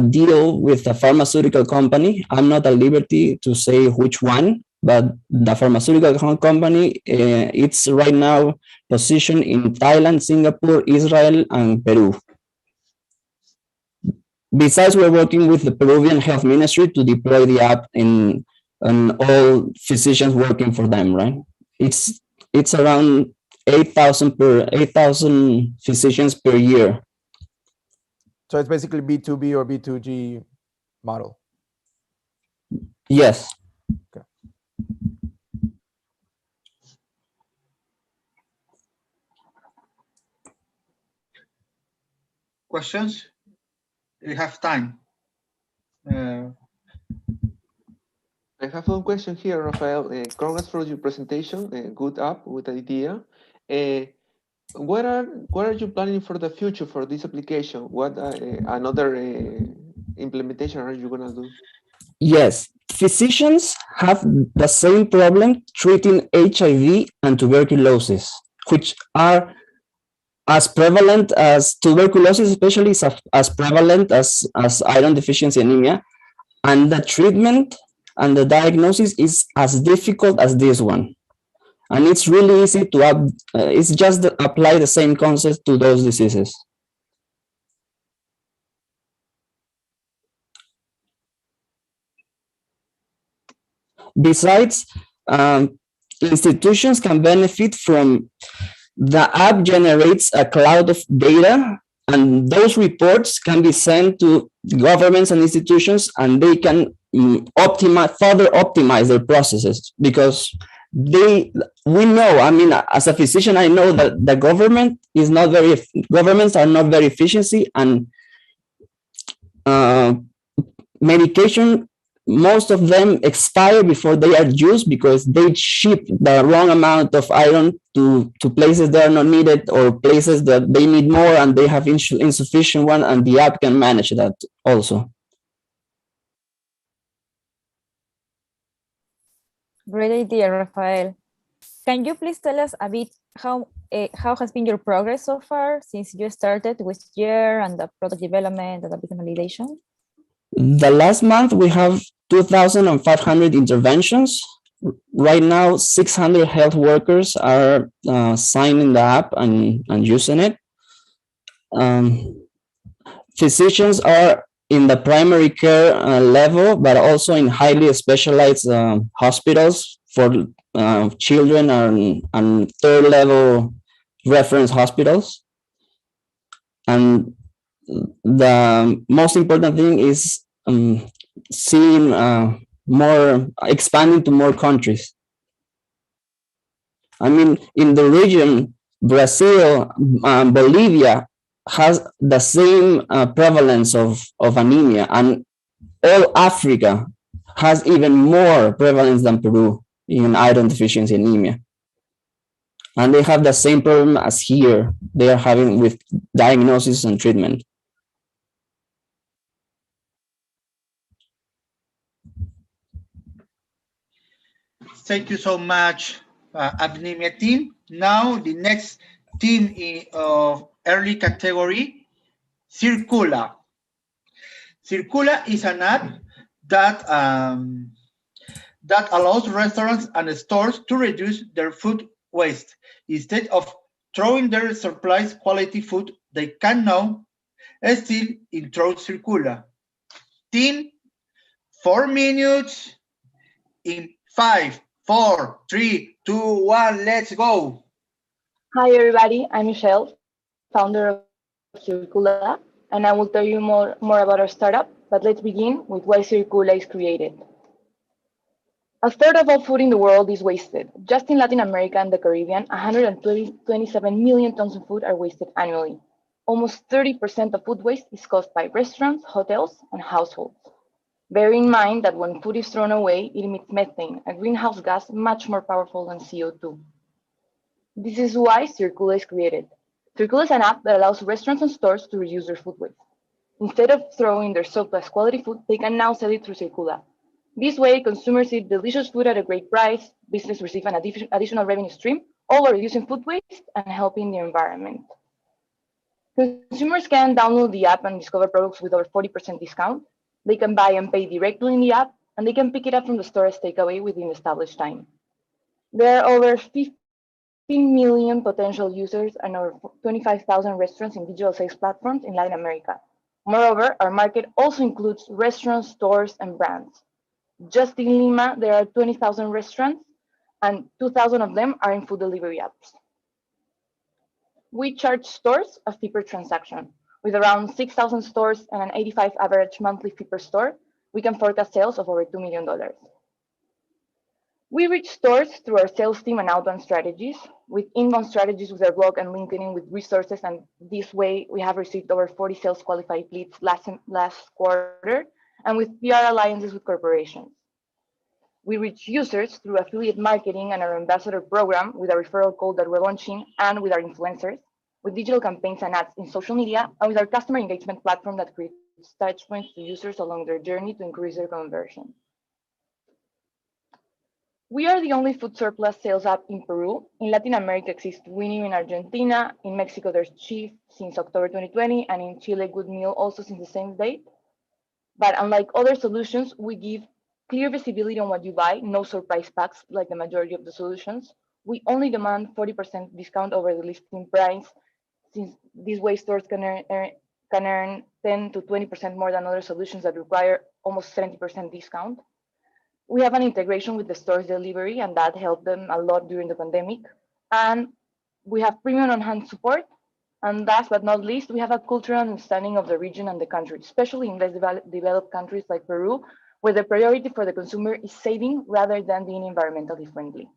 deal with a pharmaceutical company. I'm not at liberty to say which one, but the pharmaceutical company, it's right now positioned in Thailand, Singapore, Israel, and Peru. Besides, we're working with the Peruvian Health Ministry to deploy the app in all physicians working for them, right? It's around 8,000 physicians per year.
So it's basically B2B or B2G model.
Yes.
Okay.
questions? We have time.
I have one question here, Rafael. Congrats for your presentation. Good app, good idea. What are you planning for the future for this application? What another implementation are you gonna do?
Yes, physicians have the same problem treating HIV and tuberculosis, which are as prevalent as tuberculosis, especially is as prevalent as iron deficiency anemia, and the treatment and the diagnosis is as difficult as this one. And it's really easy to it's just apply the same concept to those diseases. Besides, institutions can benefit from the app generates a cloud of data, and those reports can be sent to governments and institutions, and they can further optimize their processes, because we know, I mean, as a physician, I know that the governments are not very efficient, and medication, most of them expire before they are used because they ship the wrong amount of iron to places that are not needed, or places that they need more and they have insufficient one, and the app can manage that also.
Great idea, Rafael. Can you please tell us a bit how has been your progress so far since you started with year and the product development and the business validation?
The last month we have 2,500 interventions. Right now, 600 health workers are signing the app and using it. Physicians are in the primary care level, but also in highly specialized hospitals for children and third level reference hospitals. And the most important thing is seeing expanding to more countries. I mean, in the region, Brazil, Bolivia has the same prevalence of anemia, and all Africa has even more prevalence than Peru in iron deficiency anemia. And they have the same problem as here they are having with diagnosis and treatment.
Thank you so much, Anemia team. Now the next team of early category, Circula. Circula is an app that that allows restaurants and stores to reduce their food waste. Instead of throwing their surplus quality food, they can now still intro Circula. Team, 4 minutes in 5, 4, 3, 2, 1, let's go.
Hi everybody, I'm Michelle, founder of Circula, and I will tell you more about our startup, but let's begin with why Circula is created. A third of all food in the world is wasted. Just in Latin America and the Caribbean, 127 million tons of food are wasted annually. Almost 30% of food waste is caused by restaurants, hotels, and households. Bear in mind that when food is thrown away, it emits methane, a greenhouse gas much more powerful than CO2. This is why Circula is created. Circula is an app that allows restaurants and stores to reduce their food waste. Instead of throwing their surplus quality food, they can now sell it through Circula. This way, consumers eat delicious food at a great price, businesses receive an additional revenue stream, all while reducing food waste and helping the environment. Consumers can download the app and discover products with over 40% discount. They can buy and pay directly in the app, and they can pick it up from the store as takeaway within the established time. There are over 15 million potential users and over 25,000 restaurants in digital sales platforms in Latin America. Moreover, our market also includes restaurants, stores, and brands. Just in Lima, there are 20,000 restaurants, and 2,000 of them are in food delivery apps. We charge stores a fee per transaction. With around 6,000 stores and an 85 average monthly fee per store, we can forecast sales of over $2 million. We reach stores through our sales team and outbound strategies, with inbound strategies with our blog and LinkedIn with resources, and this way we have received over 40 sales qualified leads last quarter, and with PR alliances with corporations. We reach users through affiliate marketing and our ambassador program with a referral code that we're launching, and with our influencers, with digital campaigns and ads in social media, and with our customer engagement platform that creates touch points to users along their journey to increase their conversion. We are the only food surplus sales app in Peru. In Latin America exists Winnie in Argentina. In Mexico, there's Chief since October 2020, and in Chile, Good Meal also since the same date. But unlike other solutions, we give clear visibility on what you buy, no surprise packs like the majority of the solutions. We only demand 40% discount over the listing price, since this way stores can earn 10 to 20% more than other solutions that require almost 70% discount. We have an integration with the store's delivery, and that helped them a lot during the pandemic. And we have premium on-hand support. And last but not least, we have a cultural understanding of the region and the country, especially in less developed countries like Peru, where the priority for the consumer is saving rather than being environmentally friendly.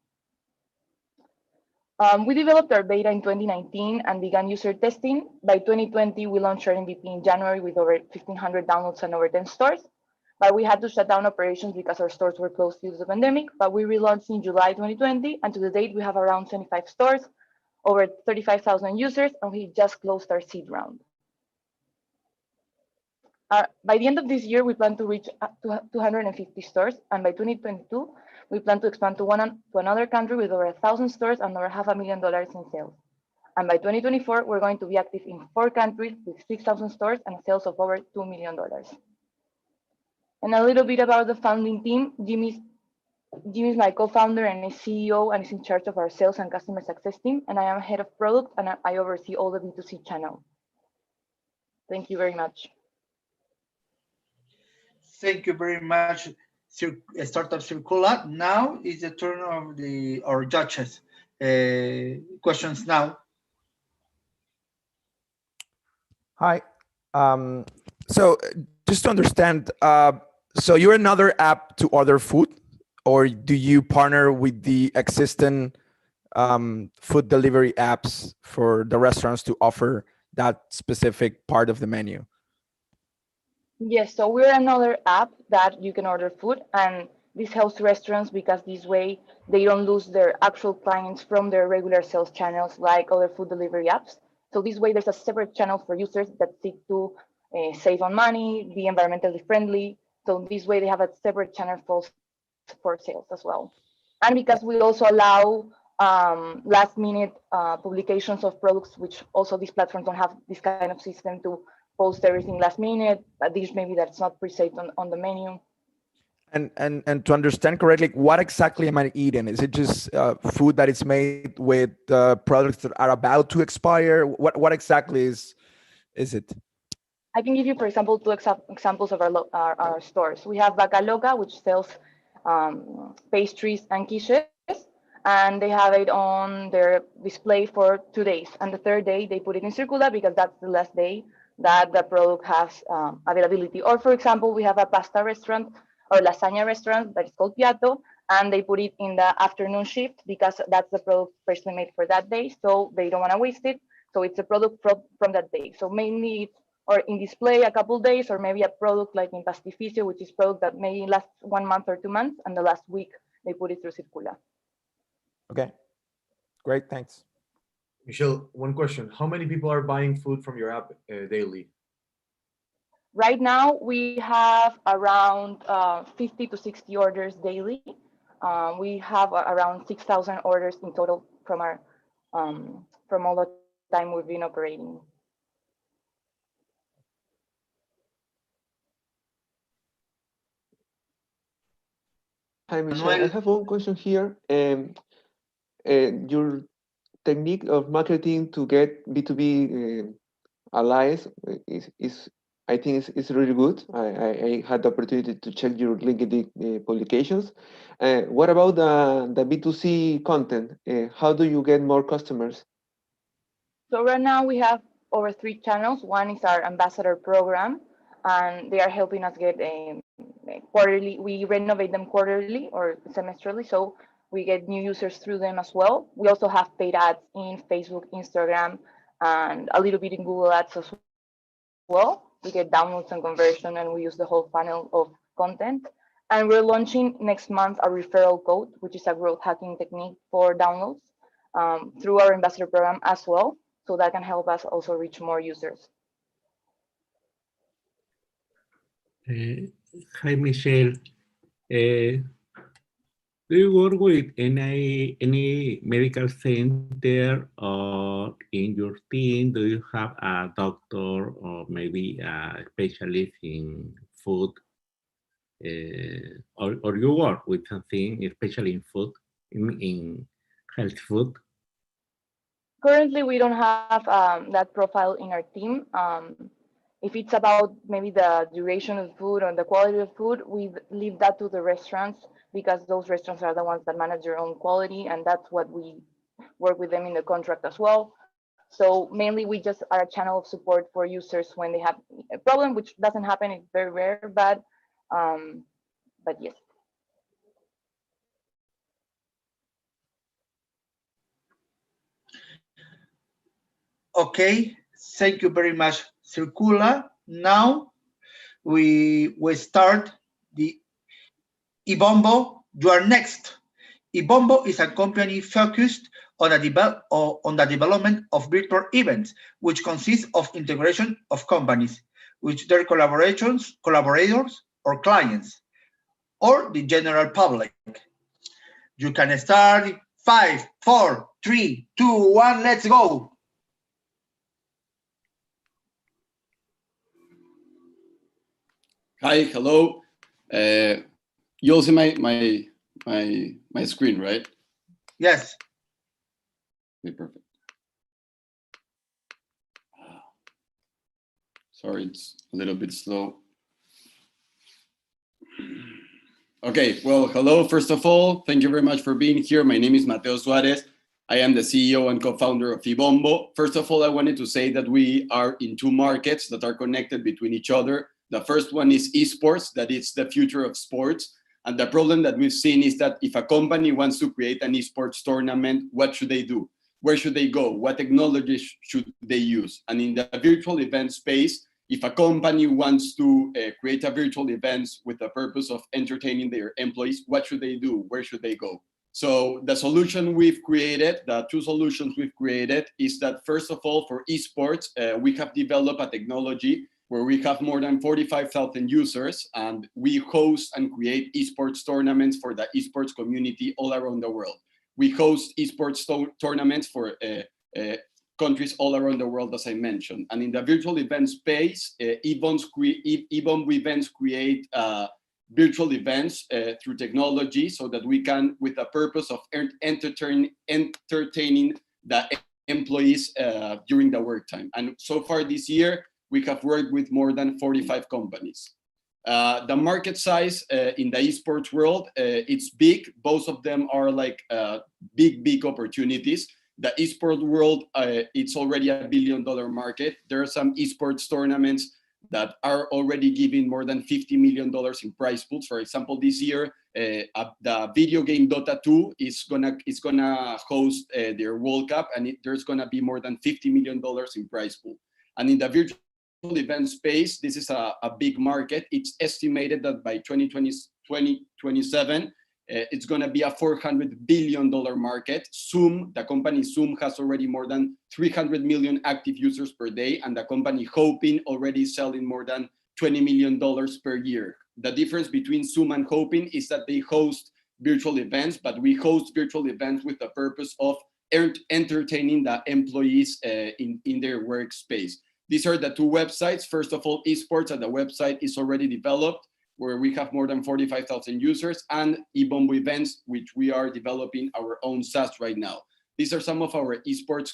We developed our beta in 2019 and began user testing. By 2020, we launched our MVP in January with over 1,500 downloads and over 10 stores. But we had to shut down operations because our stores were closed due to the pandemic. But we relaunched in July 2020, and to the date, we have around 25 stores, over 35,000 users, and we just closed our seed round. By the end of this year, we plan to reach 250 stores, and by 2022, we plan to expand to another country with over 1,000 stores and over $500,000 in sales. And by 2024, we're going to be active in 4 countries with 6,000 stores and sales of over $2 million. And a little bit about the founding team. Jimmy is my co-founder and is CEO and is in charge of our sales and customer success team. And I am head of product and I oversee all the B2C channel. Thank you very much.
Thank you very much, Startup Circula. Now is the turn of our judges. Questions now.
Hi. So just to understand, so you're another app to order food, or do you partner with the existing food delivery apps for the restaurants to offer that specific part of the menu?
Yes, so we're another app that you can order food, and this helps restaurants because this way they don't lose their actual clients from their regular sales channels like other food delivery apps. So this way there's a separate channel for users that seek to save on money, be environmentally friendly. So this way they have a separate channel for sales as well. And because we also allow last minute publications of products, which also these platforms don't have this kind of system to post everything last minute, at least maybe that's not pre-saved on the menu.
And to understand correctly, what exactly am I eating? Is it just food that is made with products that are about to expire? What exactly is it?
I can give you, for example, 2 examples of our stores. We have Vaca Loca, which sells pastries and quiches, and they have it on their display for 2 days. And the 3rd day, they put it in Circula because that's the last day that the product has availability. Or for example, we have a pasta restaurant or lasagna restaurant that is called Piatto, and they put it in the afternoon shift because that's the product specially made for that day. So they don't want to waste it. So it's a product from that day. So mainly it's or in display a couple days, or maybe a product like in Pastificio, which is product that may last 1 month or 2 months, and the last week they put it through Circula.
Okay, great, thanks.
Michelle, one question. How many people are buying food from your app daily?
Right now, we have around 50 to 60 orders daily. We have around 6,000 orders in total from our from all the time we've been operating.
Hi, Michelle. I have one question here. Your technique of marketing to get B2B allies is I think is really good. I had the opportunity to check your LinkedIn publications. What about the B2C content? How do you get more customers?
So right now we have over 3 channels. One is our ambassador program, and they are helping us get a quarterly. We renovate them quarterly or semesterally. So We get new users through them as well. We also have paid ads in Facebook, Instagram, and a little bit in Google Ads as well. We get downloads and conversion, and we use the whole funnel of content. And we're launching next month a referral code, which is a growth hacking technique for downloads through our ambassador program as well. So that can help us also reach more users.
Hi, Michelle. Do you work with any medical center or in your team? Do you have a doctor or maybe a specialist in food? Or you work with something, especially in food, in health food?
Currently, we don't have that profile in our team. If it's about maybe the duration of food or the quality of food, we leave that to the restaurants, because those restaurants are the ones that manage their own quality, and that's what we work with them in the contract as well. So mainly we just are a channel of support for users when they have a problem, which doesn't happen, it's very rare, but yes.
Okay, thank you very much, Circula. Now we start the Ibombo. You are next. Ibombo is a company focused on the development of virtual events, which consists of integration of companies with their collaborators or clients, or the general public. You can start 5, 4, 3, 2, 1, let's go.
Hi, hello. You all see my screen, right?
Yes.
Okay, perfect. Sorry, it's a little bit slow. Okay, well, hello. First of all, thank you very much for being here. My name is Mateo Suarez. I am the CEO and co-founder of Ibombo. First of all, I wanted to say that we are in two markets that are connected between each other. The first one is esports, that is the future of sports. And the problem that we've seen is that if a company wants to create an esports tournament, what should they do? Where should they go? What technology should they use? And in the virtual event space, if a company wants to create a virtual event with the purpose of entertaining their employees, what should they do? Where should they go? So the solution we've created, the two solutions we've created, is that first of all, for esports, we have developed a technology where we have more than 45,000 users, and we host and create esports tournaments for the esports community all around the world. We host esports tournaments for countries all around the world, as I mentioned. And in the virtual event space, Ibombo events create virtual events through technology so that we can, with the purpose of entertaining the employees during the work time. And so far this year, we have worked with more than 45 companies. The market size in the esports world, it's big. Both of them are like big opportunities. The esports world, it's already $1 billion market. There are some esports tournaments that are already giving more than $50 million in prize pools. For example, this year, the video game Dota 2 is gonna host their World Cup, and there's gonna be more than $50 million in prize pool. And in the virtual event space, this is a big market. It's estimated that by 2027, it's going to be a $400 billion market. Zoom, the company Zoom, has already more than 300 million active users per day, and the company Hopin already selling more than $20 million per year. The difference between Zoom and Hopin is that they host virtual events, but we host virtual events with the purpose of entertaining the employees in their workspace. These are the two websites. First of all, esports, and the website is already developed, where we have more than 45,000 users, and Ibombo Events, which we are developing our own SaaS right now. These are some of our esports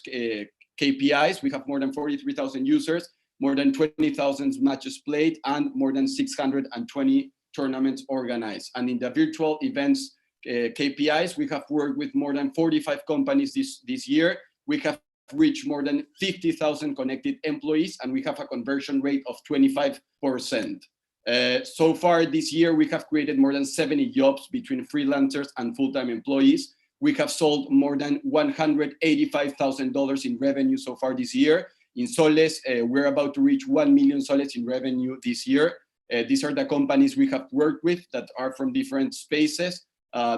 KPIs. We have more than 43,000 users, more than 20,000 matches played, and more than 620 tournaments organized. And in the virtual events KPIs, we have worked with more than 45 companies this year. We have reached more than 50,000 connected employees, and we have a conversion rate of 25%. So far this year, we have created more than 70 jobs between freelancers and full-time employees. We have sold more than $185,000 in revenue so far this year. In soles, we're about to reach 1 million soles in revenue this year. These are the companies we have worked with that are from different spaces.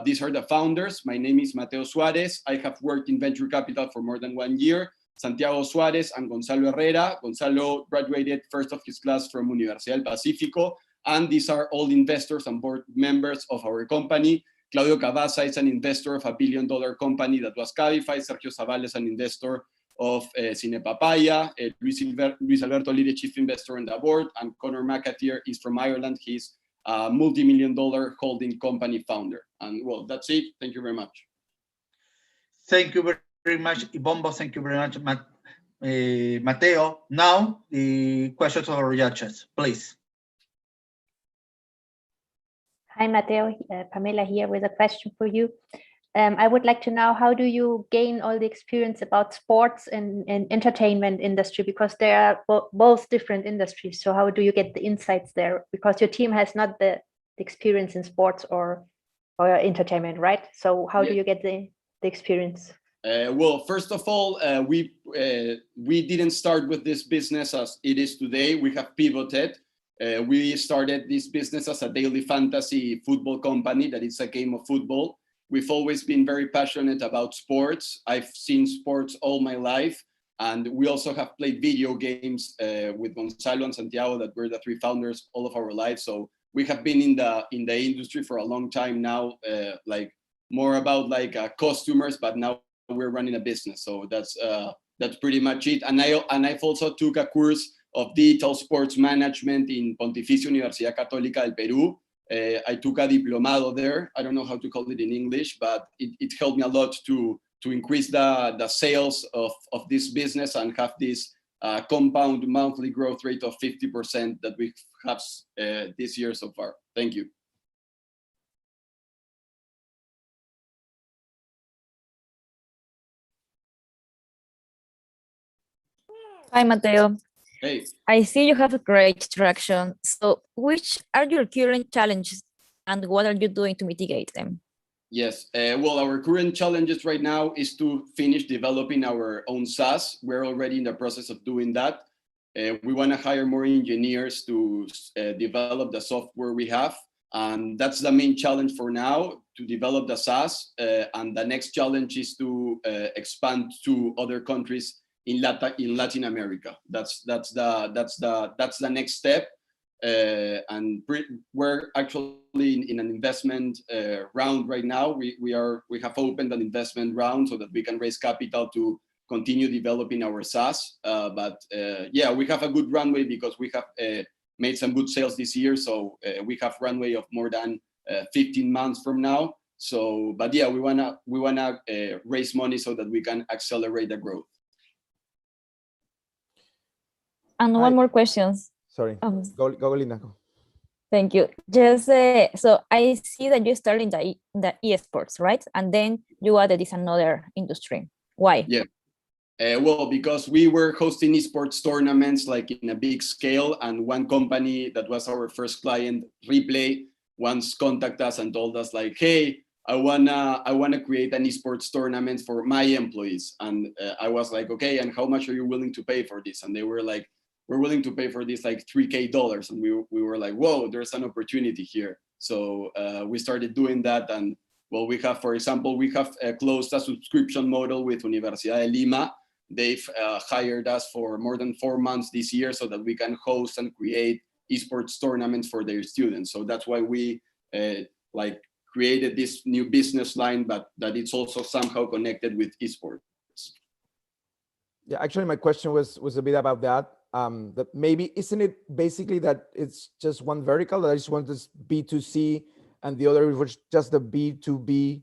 These are the founders. My name is Mateo Suarez. I have worked in venture capital for more than 1 year. Santiago Suarez and Gonzalo Herrera. Gonzalo graduated first of his class from Universidad del Pacífico. And these are all investors and board members of our company. Claudio Cavazza is an investor of $1 billion company that was Cabify. Sergio Zavala is an investor of Cine Papaya. Luis Alberto Lire, chief investor on the board. And Conor McAteer is from Ireland. He's a multi-million-dollar holding company founder. And well, that's it. Thank you very much.
Thank you very much, Ibombo. Thank you very much, Mateo. Now, the questions of our judges, please.
Hi, Mateo. Pamela here with a question for you. I would like to know, how do you gain all the experience about sports and entertainment industry? Because they are both different industries. So how do you get the insights there? Because your team has not the experience in sports or entertainment, right? So how do you get the experience?
Well, first of all, we didn't start with this business as it is today. We have pivoted. We started this business as a daily fantasy football company that is a game of football. We've always been very passionate about sports. I've seen sports all my life. And we also have played video games with Gonzalo and Santiago, that were the three founders all of our lives. So we have been in the industry for a long time now, like more about like customers, but now we're running a business. So that's pretty much it. And I've also took a course of digital sports management in Pontificia Universidad Católica del Perú. I took a diplomado there. I don't know how to call it in English, but it helped me a lot to increase the sales of this business and have this compound monthly growth rate of 50% that we have this year so far. Thank you.
Hi, Mateo.
Hey.
I see you have a great traction. So which are your current challenges and what are you doing to mitigate them?
Yes, well, our current challenges right now is to finish developing our own SaaS. We're already in the process of doing that. We want to hire more engineers to develop the software we have. And that's the main challenge for now, to develop the SaaS. And the next challenge is to expand to other countries in Latin America. That's the next step. And we're actually in an investment round right now. We have opened an investment round so that we can raise capital to continue developing our SaaS. But yeah, we have a good runway because we have made some good sales this year. So we have runway of more than 15 months from now. So, but yeah, we wanna raise money so that we can accelerate the growth.
And one more question.
Sorry, go Linda.
Thank you. Just so I see that you started in the esports, right? And then you added this another industry. Why?
Yeah. Well, because we were hosting esports tournaments like in a big scale, and one company that was our first client, Replay, once contacted us and told us like, hey, I wanna create an esports tournament for my employees. And I was like, okay, and how much are you willing to pay for this? And they were like, we're willing to pay for this like $3,000. And we were like, whoa, there's an opportunity here. So we started doing that. And well, we have, for example, we have closed a subscription model with Universidad de Lima. They've hired us for more than 4 months this year so that we can host and create esports tournaments for their students. So that's why we like created this new business line, but that it's also somehow connected with esports.
Yeah, actually, my question was a bit about that. That maybe, isn't it basically that it's just one vertical, that I just want this B2C and the other was just the B2B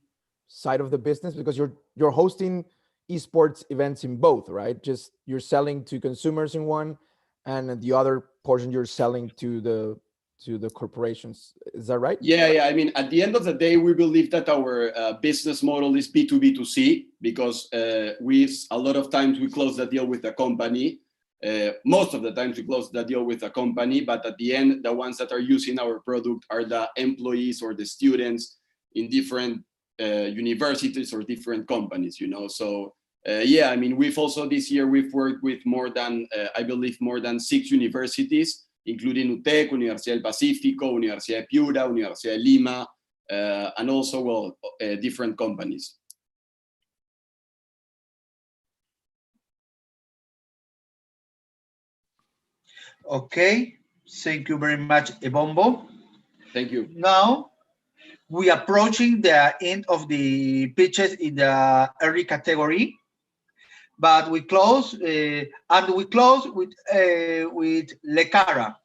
side of the business, because you're hosting esports events in both, right? Just you're selling to consumers in one, and the other portion you're selling to the corporations. Is that right?
Yeah. I mean, at the end of the day, we believe that our business model is B2B2C, because a lot of times we close the deal with the company. Most of the times we close the deal with a company, but at the end, the ones that are using our product are the employees or the students in different universities or different companies, you know. So yeah, I mean, we've also this year we've worked with more than I believe more than 6 universities, including UTEC, Universidad del Pacífico, Universidad de Piura, Universidad de Lima, and also, well, different companies.
Okay, thank you very much, Ebombo.
Thank you.
Now, we are approaching the end of the pitches in the early category, but we close with Lecara.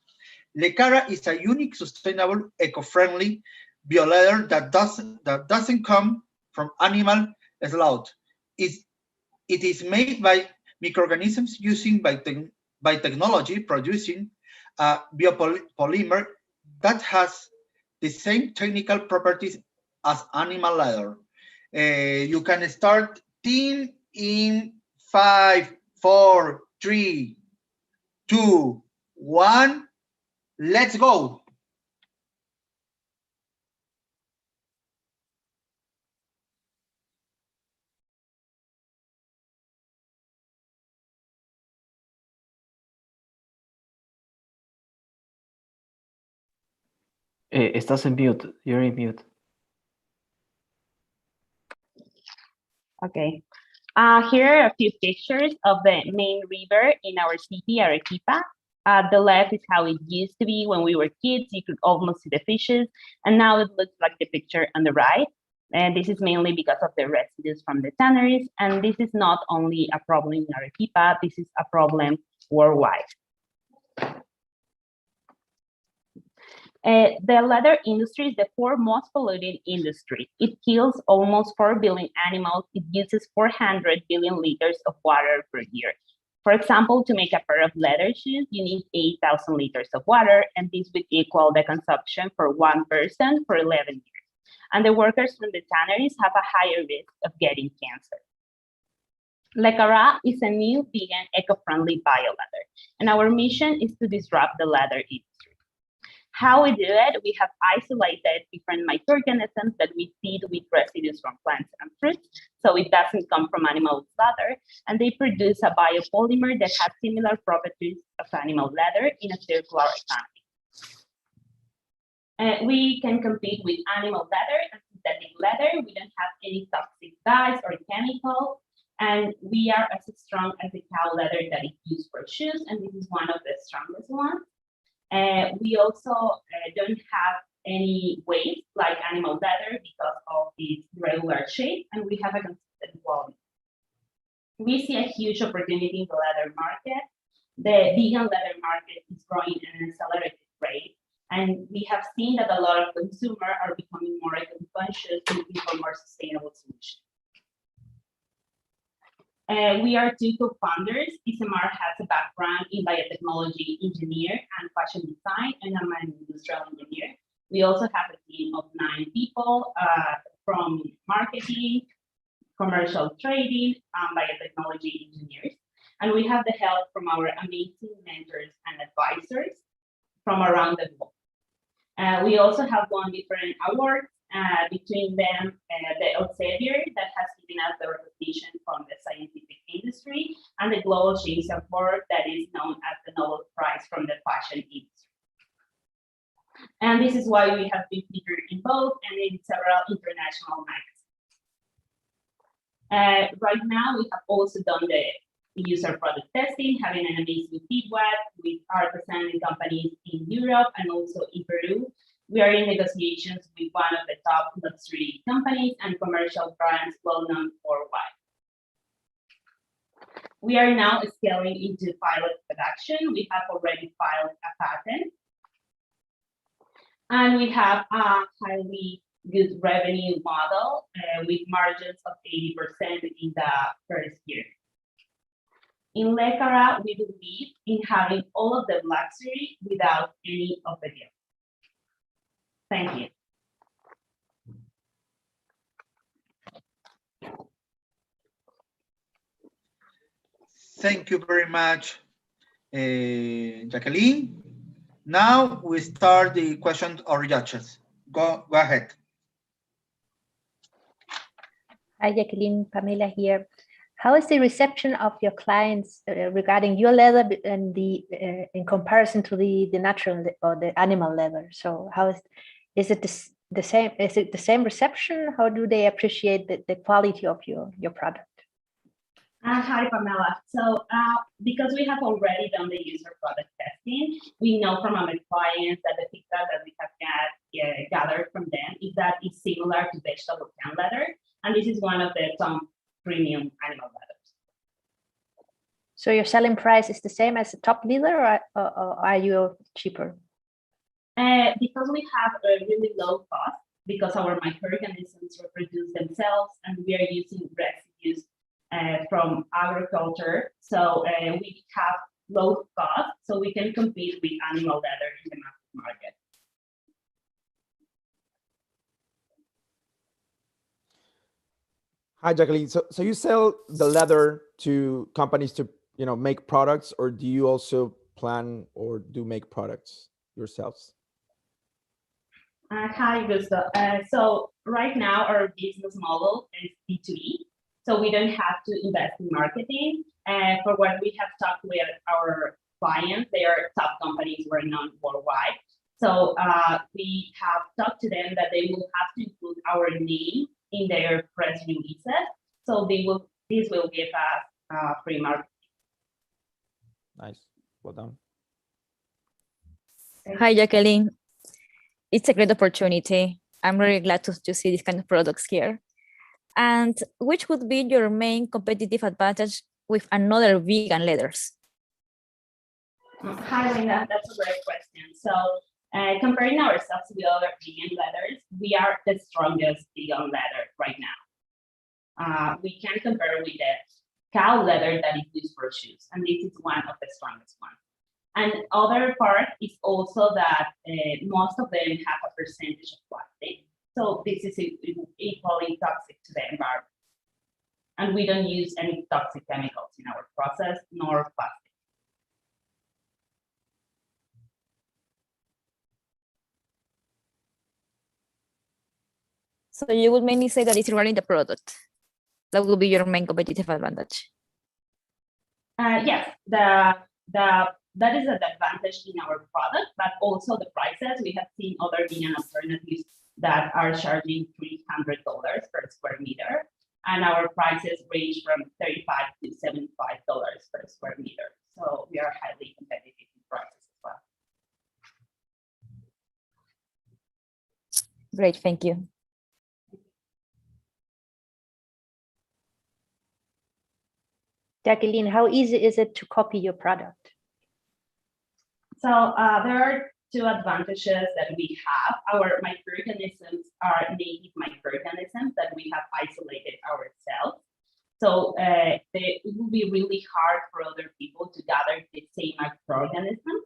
Lecara is a unique, sustainable, eco-friendly bio-leather that doesn't come from animal slaughter. It is made by microorganisms using by technology producing a biopolymer that has the same technical properties as animal leather. You can start in 5, 4, 3, 2, 1. Let's go.
Estás en mute. You're in mute.
Okay. Here are a few pictures of the main river in our city, Arequipa. The left is how it used to be when we were kids. You could almost see the fishes, and now it looks like the picture on the right. And this is mainly because of the residues from the tanneries. And this is not only a problem in Arequipa, this is a problem worldwide. The leather industry is the 4th most polluting industry. It kills almost 4 billion animals. It uses 400 billion liters of water per year. For example, to make a pair of leather shoes, you need 8,000 liters of water, and this would equal the consumption for 1 person for 11 years. And the workers from the tanneries have a higher risk of getting cancer. Lecara is a new vegan, eco-friendly bio-leather, and our mission is to disrupt the leather industry. How we do it, we have isolated different microorganisms that we feed with residues from plants and fruits, so it doesn't come from animal leather, and they produce a biopolymer that has similar properties of animal leather in a circular economy. We can compete with animal leather and synthetic leather. We don't have any toxic dyes or chemicals, and we are as strong as the cow leather that is used for shoes, and this is one of the strongest ones. We also don't have any weight like animal leather because of its regular shape, and we have a consistent volume. We see a huge opportunity in the leather market. The vegan leather market is growing at an accelerated rate, and we have seen that a lot of consumers are becoming more eco-conscious, looking for more sustainable solutions. We are 2 co-founders. Isamar has a background in biotechnology engineer and fashion design, and I'm an industrial engineer. We also have a team of 9 people from marketing, commercial trading, and biotechnology engineers. And we have the help from our amazing mentors and advisors from around the world. We also have won different awards. Between them, the Elsevier that has given us the recognition from the scientific industry, and the Global Change Award that is known as the Nobel Prize from the fashion industry. And this is why we have been featured in both and in several international magazines. Right now, we have also done the user product testing, having an amazing feedback with artisan companies in Europe and also in Peru. We are in negotiations with one of the top luxury companies and commercial brands well known worldwide. We are now scaling into pilot production. We have already filed a patent. And we have a highly good revenue model with margins of 80% in the first year. In Lecara, we believe in having all of the luxury without any of the guilt. Thank you.
Thank you very much, Jacqueline. Now we start the questions or judges. Go ahead.
Hi, Jacqueline, Pamela here. How is the reception of your clients regarding your leather and the in comparison to the natural or the animal leather? So how is it the same? Is it the same reception? How do they appreciate the quality of your product?
Hi, Pamela. So because we have already done the user product testing, we know from our clients that the feedback that we have gathered from them is that it's similar to vegetable tan leather. And this is one of the some premium animal leathers.
So your selling price is the same as the top leather, or are you cheaper?
Because we have a really low cost, because our microorganisms reproduce themselves, and we are using residues from agriculture. So we have low cost, so we can compete with animal leather in the market.
Hi, Jacqueline. So you sell the leather to companies to make products, or do you also plan or do make products yourselves?
Hi, Gusto. So right now our business model is B2B, so we don't have to invest in marketing. And for what we have talked with our clients, they are top companies, we're known worldwide. So we have talked to them that they will have to include our name in their press releases. So this will give us free marketing.
Nice, well done.
Hi, Jacqueline. It's a great opportunity. I'm really glad to see these kind of products here. And which would be your main competitive advantage with another vegan leathers?
Hi, Linda, that's a great question. So comparing ourselves with other vegan leathers, we are the strongest vegan leather right now. We can compare with the cow leather that is used for shoes, and this is one of the strongest ones. And other part is also that most of them have a percentage of plastic. So this is equally toxic to the environment. And we don't use any toxic chemicals in our process, nor plastic.
So you would mainly say that it's regarding the product. That will be your main competitive advantage.
Yes, that is an advantage in our product, but also the prices. We have seen other vegan alternatives that are charging $300 per square meter, and our prices range from $35 to $75 per square meter. So we are highly competitive in prices as well.
Great, thank you.
Jacqueline, how easy is it to copy your product?
So there are two advantages that we have. Our microorganisms are native microorganisms that we have isolated ourselves. So it will be really hard for other people to gather the same microorganism.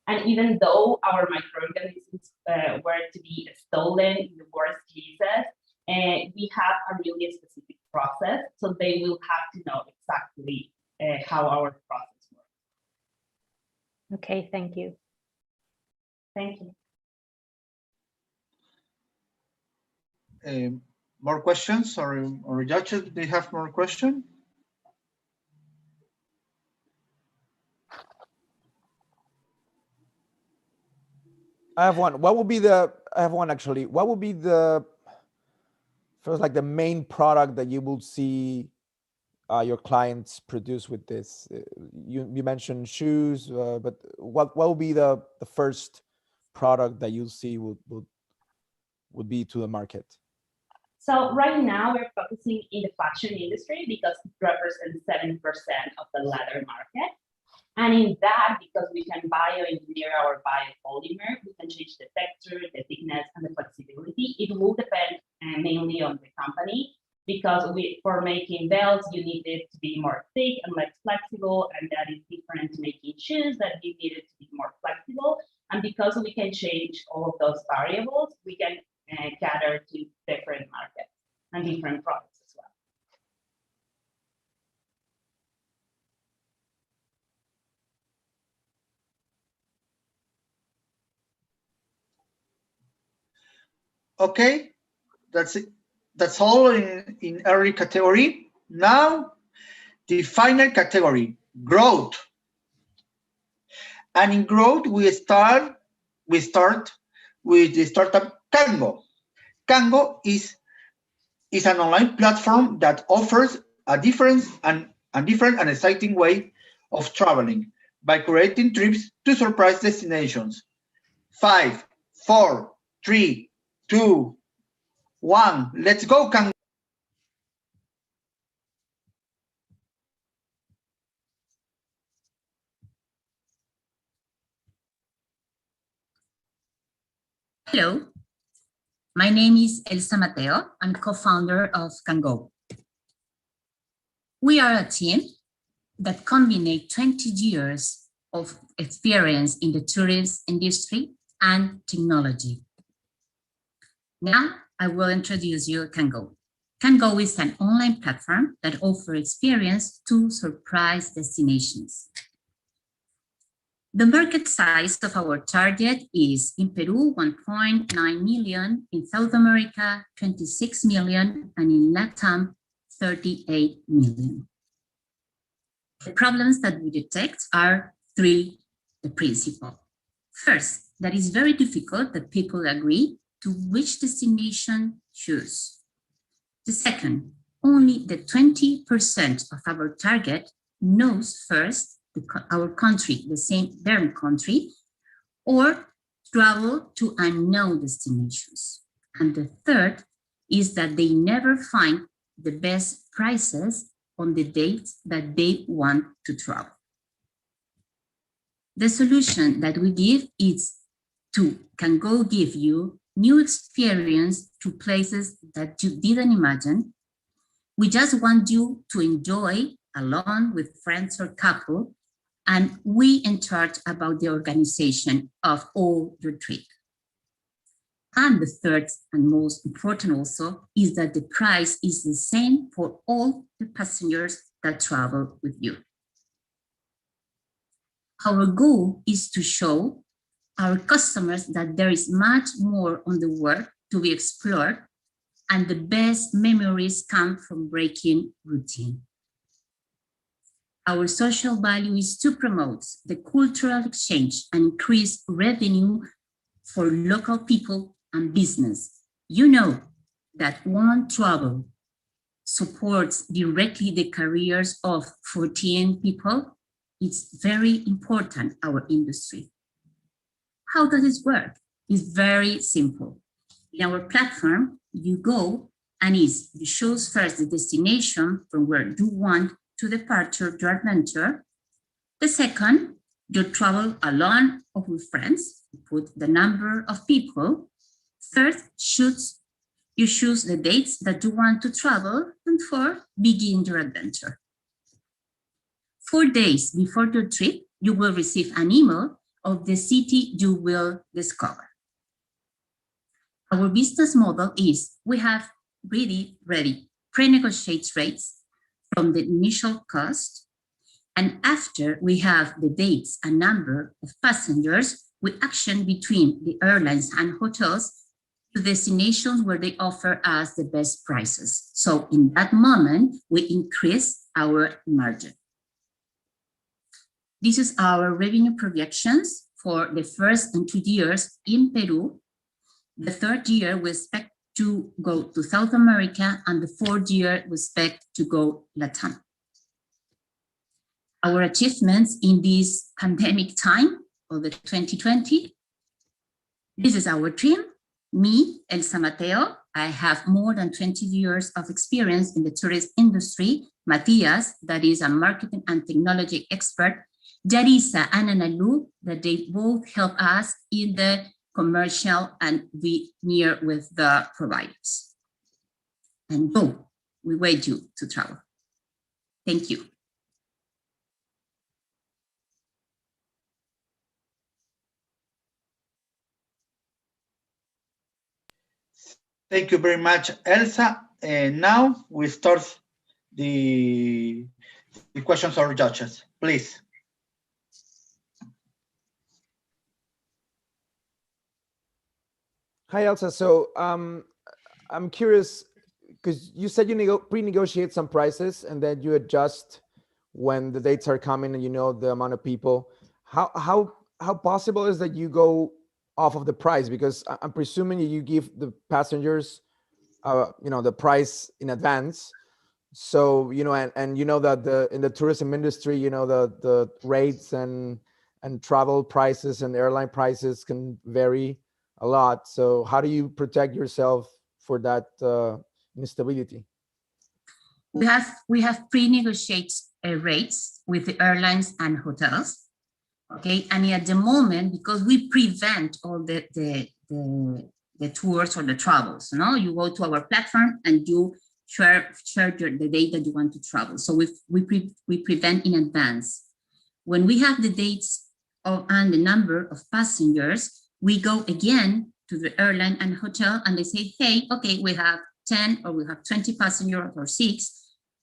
And even though our microorganisms were to be stolen in the worst cases, we have a really specific process. So they will have to know exactly how our process works.
Okay, thank you.
Thank you.
More questions or judges? Do you have more questions?
I have one. I have one actually. What would be the first, like the main product that you will see your clients produce with this? You mentioned shoes, but what will be the first product that you'll see would be to the market?
So right now we're focusing in the fashion industry because it represents 7% of the leather market. And in that, because we can bioengineer our biopolymer, we can change the texture, the thickness, and the flexibility. It will depend mainly on the company, because for making belts, you need it to be more thick and less flexible, and that is different to making shoes that you need it to be more flexible. And because we can change all of those variables, we can cater to different markets and different products as well.
Okay, that's it. That's all in early category. Now, the final category, growth. And in growth, we start with the startup Kango. Kango is an online platform that offers a different and exciting way of traveling by creating trips to surprise destinations. 5, 4, 3, 2, 1. Let's go, Kango.
Hello, my name is Elsa Mateo. I'm co-founder of Kango. We are a team that combine 20 years of experience in the tourism industry and technology. Now, I will introduce you Kango. Kango is an online platform that offers experience to surprise destinations. The market size of our target is in Peru, 1.9 million, in South America, 26 million, and in LATAM, 38 million. The problems that we detect are three, the principal. First, that is very difficult that people agree to which destination choose. The second, only the 20% of our target knows first our country, their country, or travel to unknown destinations. And the third is that they never find the best prices on the dates that they want to travel. The solution that we give is Kango give you new experience to places that you didn't imagine. We just want you to enjoy alone with friends or couple, and we in charge about the organization of all your trip. And the third and most important also is that the price is the same for all the passengers that travel with you. Our goal is to show our customers that there is much more on the world to be explored, and the best memories come from breaking routine. Our social value is to promote the cultural exchange and increase revenue for local people and business. You know that one travel supports directly the careers of 14 people. It's very important, our industry. How does this work? It's very simple. In our platform, you go and you choose first the destination from where you want to departure your adventure. The second, you travel alone or with friends, you put the number of people. Third, you choose the dates that you want to travel. And fourth, begin your adventure. 4 days before your trip, you will receive an email of the city you will discover. Our business model is we have ready pre-negotiated rates from the initial cost, and after we have the dates and number of passengers, we action between the airlines and hotels to destinations where they offer us the best prices. So in that moment, we increase our margin. This is our revenue projections for the first 2 years in Peru. The third year, we expect to go to South America, and the fourth year, we expect to go LATAM. Our achievements in this pandemic time of the 2020, this is our team. Me, Elsa Mateo, I have more than 20 years of experience in the tourist industry. Matias, that is a marketing and technology expert. Yarisa and Analu, that they both help us in the commercial and be near with the providers. And go, we wait you to travel. Thank you.
Thank you very much, Elsa. And now we start the questions of our judges, please.
Hi, Elsa. So I'm curious because you said you pre-negotiate some prices and then you adjust when the dates are coming and you know the amount of people. How possible is that you go off of the price? Because I'm presuming you give the passengers, the price in advance. So and you know that in the tourism industry, the rates and travel prices and airline prices can vary a lot. So how do you protect yourself for that instability?
We have pre-negotiated rates with the airlines and hotels. Okay, and at the moment, because we prevent all the tours or the travels, you go to our platform and you share the date that you want to travel. So we prevent in advance. When we have the dates and the number of passengers, we go again to the airline and hotel and they say, hey, okay, we have 10 or we have 20 passengers or 6.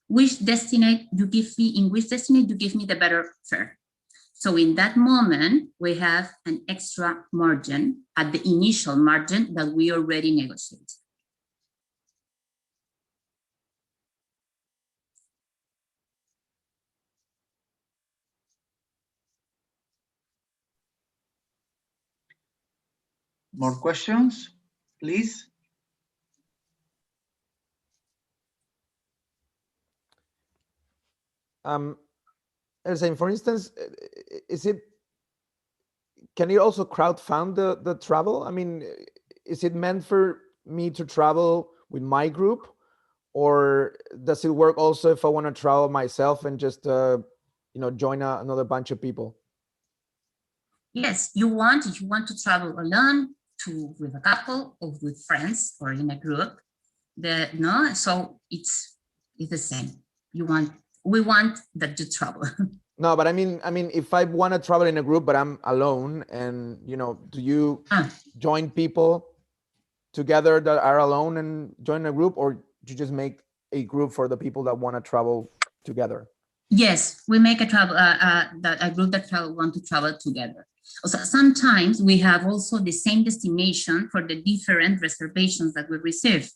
Which destination you give me, in which destination you give me the better fare? So in that moment, we have an extra margin at the initial margin that we already negotiated.
More questions, please?
Elsa, for instance, can you also crowdfund the travel? I mean, is it meant for me to travel with my group, or does it work also if I want to travel myself and just join another bunch of people?
Yes, if you want to travel alone, with a couple, or with friends, or in a group, so it's the same. We want that you travel.
No, but I mean, if I want to travel in a group, but I'm alone, and do you join people together that are alone and join a group, or do you just make a group for the people that want to travel together?
Yes, we make a group that want to travel together. Also, sometimes we have also the same destination for the different reservations that we receive.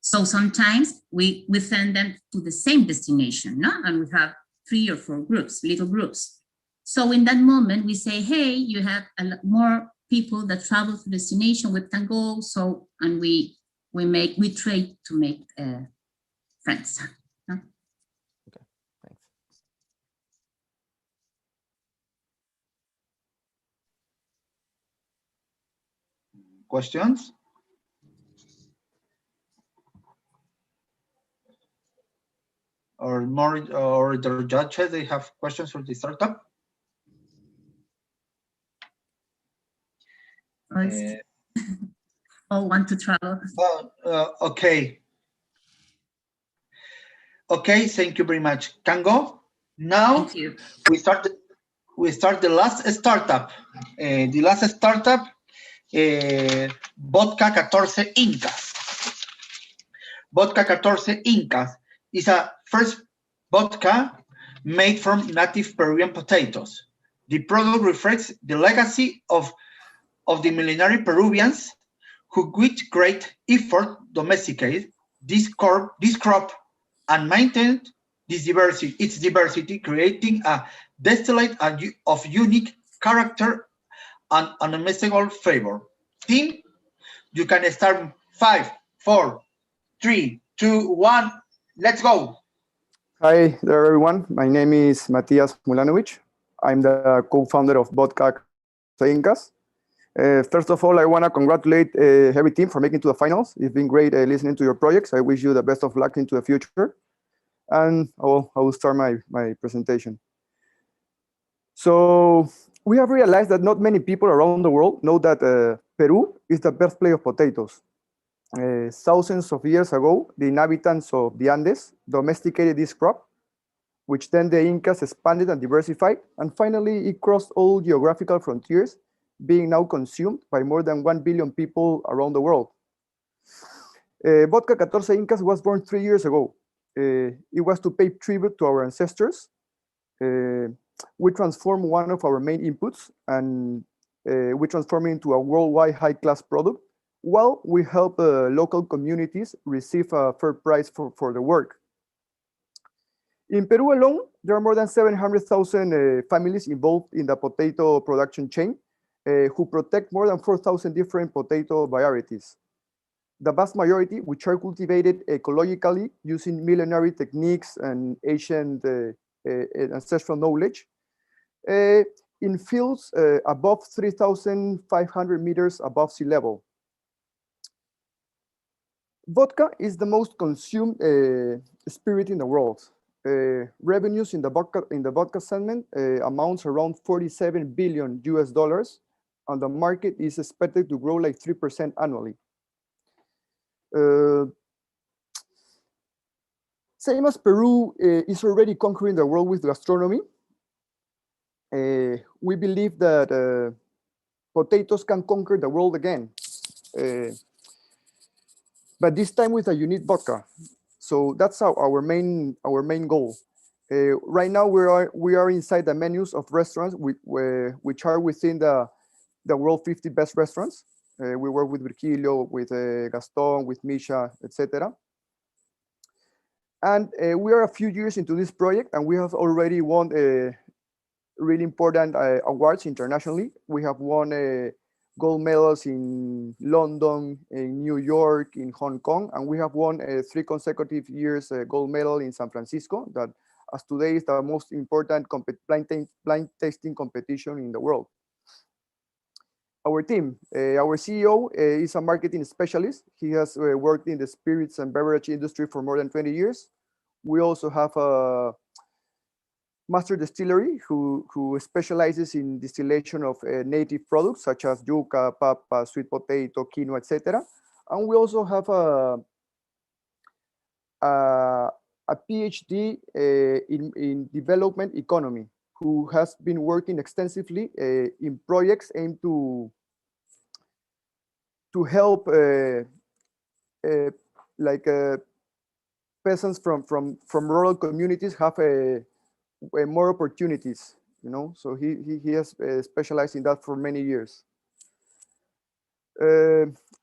So sometimes we send them to the same destination, and we have 3 or 4 groups, little groups. So in that moment, we say, hey, you have a lot more people that travel to destination, we can go. So, and we trade to make friends.
Okay, thanks.
Questions? Or the judges, they have questions for the startup?
All want to travel.
Okay. Okay, thank you very much. Can go? Now we start the last startup. The last startup, Vodka 14 Incas. Vodka 14 Incas is a first vodka made from native Peruvian potatoes. The product reflects the legacy of the millenary Peruvians who with great effort domesticated this crop and maintained its diversity, creating a distillate of unique character and unmistakable flavor. Team, you can start 5, 4, 3, 2, 1. Let's go.
Hi there, everyone. My name is Matias Mulanovic. I'm the co-founder of Vodka Incas. First of all, I want to congratulate every team for making it to the finals. It's been great listening to your projects. I wish you the best of luck into the future. And I will start my presentation. So we have realized that not many people around the world know that Peru is the birthplace of potatoes. Thousands of years ago, the inhabitants of the Andes domesticated this crop, which then the Incas expanded and diversified, and finally it crossed all geographical frontiers, being now consumed by more than 1 billion people around the world. Vodka 14 Incas was born 3 years ago. It was to pay tribute to our ancestors. We transformed one of our main inputs, and we transformed it into a worldwide high-class product while we help local communities receive a fair price for the work. In Peru alone, there are more than 700,000 families involved in the potato production chain who protect more than 4,000 different potato varieties. The vast majority, which are cultivated ecologically using millenary techniques and ancient ancestral knowledge, in fields above 3,500 meters above sea level. Vodka is the most consumed spirit in the world. Revenues in the vodka segment amounts around 47 billion US dollars, and the market is expected to grow like 3% annually. Same as Peru is already conquering the world with gastronomy, we believe that potatoes can conquer the world again, but this time with a unique vodka. So that's our main goal. Right now we are inside the menus of restaurants which are within the world 50 best restaurants. We work with Virgilio, with Gaston, with Misha, etc. And we are a few years into this project, and we have already won really important awards internationally. We have won gold medals in London, in New York, in Hong Kong, and we have won 3 consecutive years gold medal in San Francisco, that as today is the most important blind tasting competition in the world. Our team, our CEO is a marketing specialist. He has worked in the spirits and beverage industry for more than 20 years. We also have a master distillery who specializes in distillation of native products such as yuca, papa, sweet potato, quinoa, etc. And we also have a PhD in development economy, who has been working extensively in projects aimed to help peasants from rural communities have more opportunities, you know. So he has specialized in that for many years.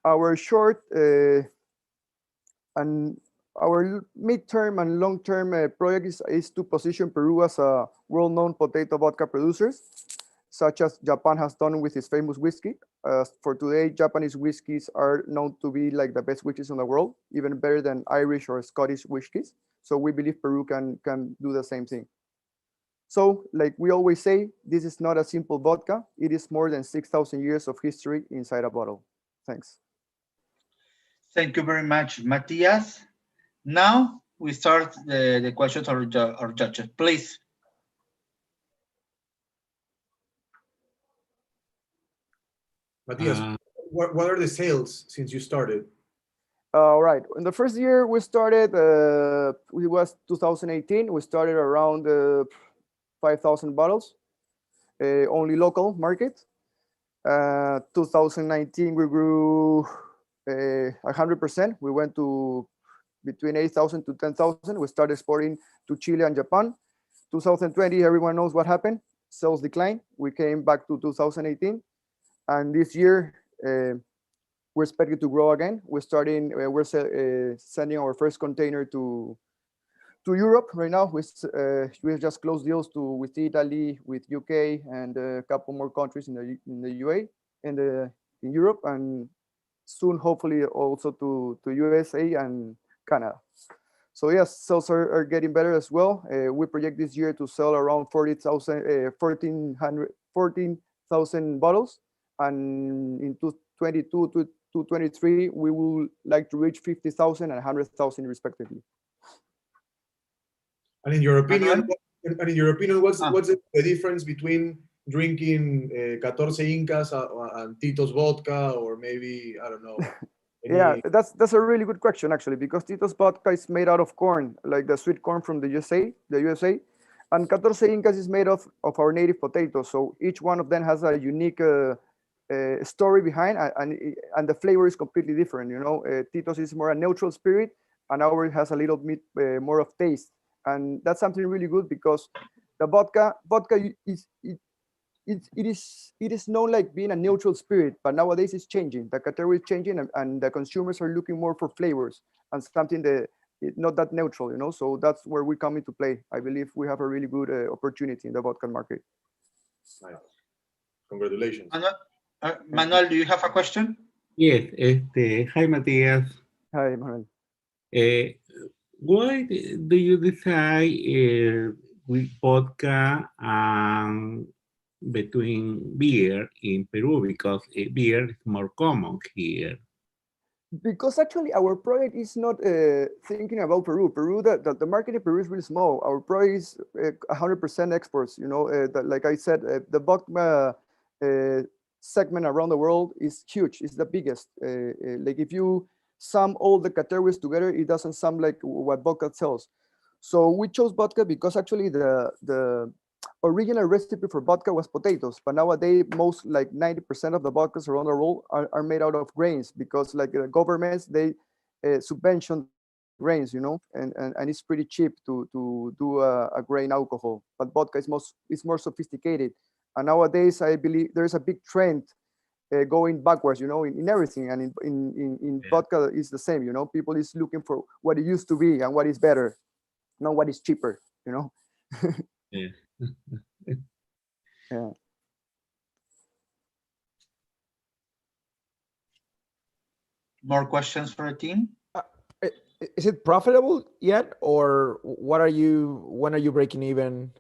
Our short and our midterm and long-term project is to position Peru as a world-known potato vodka producers, such as Japan has done with its famous whiskey. For today, Japanese whiskeys are known to be like the best whiskeys in the world, even better than Irish or Scottish whiskeys. So we believe Peru can do the same thing. So, like we always say, this is not a simple vodka. It is more than 6,000 years of history inside a bottle. Thanks.
Thank you very much, Matias. Now we start the questions of our judges, please.
Matias, what are the sales since you started?
All right. In the first year we started, it was 2018. We started around 5,000 bottles, only local market. 2019 we grew 100%. We went to between 8,000 to 10,000. We started exporting to Chile and Japan. 2020, everyone knows what happened. Sales declined. We came back to 2018, and this year we're expected to grow again. We're sending our first container to Europe right now. We have just closed deals with Italy, with UK, and a couple more countries in the UA, in Europe, and soon hopefully also to USA and Canada. So yes, sales are getting better as well. We project this year to sell around 14,000 bottles, and in 2022 to 2023 we will like to reach 50,000 and 100,000 respectively.
And in your opinion, what's the difference between drinking 14 Incas and Tito's vodka, or maybe, I don't know?
Yeah, that's a really good question, actually, because Tito's vodka is made out of corn, like the sweet corn from the USA, and 14 Incas is made of our native potatoes. So each one of them has a unique story behind, and the flavor is completely different. You know, Tito's is more a neutral spirit, and ours has a little bit more of taste, and that's something really good because the vodka it is known like being a neutral spirit, but nowadays it's changing. The category is changing, and the consumers are looking more for flavors and something that not that neutral, you know. So that's where we come into play. I believe we have a really good opportunity in the vodka market.
Nice. Congratulations.
Manuel, do you have a question?
Yes. Hi, Matthias.
Hi, Manuel.
Why do you decide with vodka between beer in Peru? Because beer is more common here.
Because actually our project is not thinking about Peru. The market in Peru is really small. Our project is 100% exports. You know, like I said, the vodka segment around the world is huge. It's the biggest. Like if you sum all the categories together, it doesn't sound like what vodka sells. So we chose vodka because actually the original recipe for vodka was potatoes, but nowadays most like 90% of the vodkas around the world are made out of grains, because like the governments, they subvention grains, you know, and it's pretty cheap to do a grain alcohol. But vodka is more sophisticated, and nowadays I believe there's a big trend going backwards, you know, in everything, and in vodka is the same, you know. People is looking for what it used to be and what is better, not what is cheaper, you know.
Yeah.
Yeah.
More questions for the team?
Is it profitable yet, or when are you breaking even?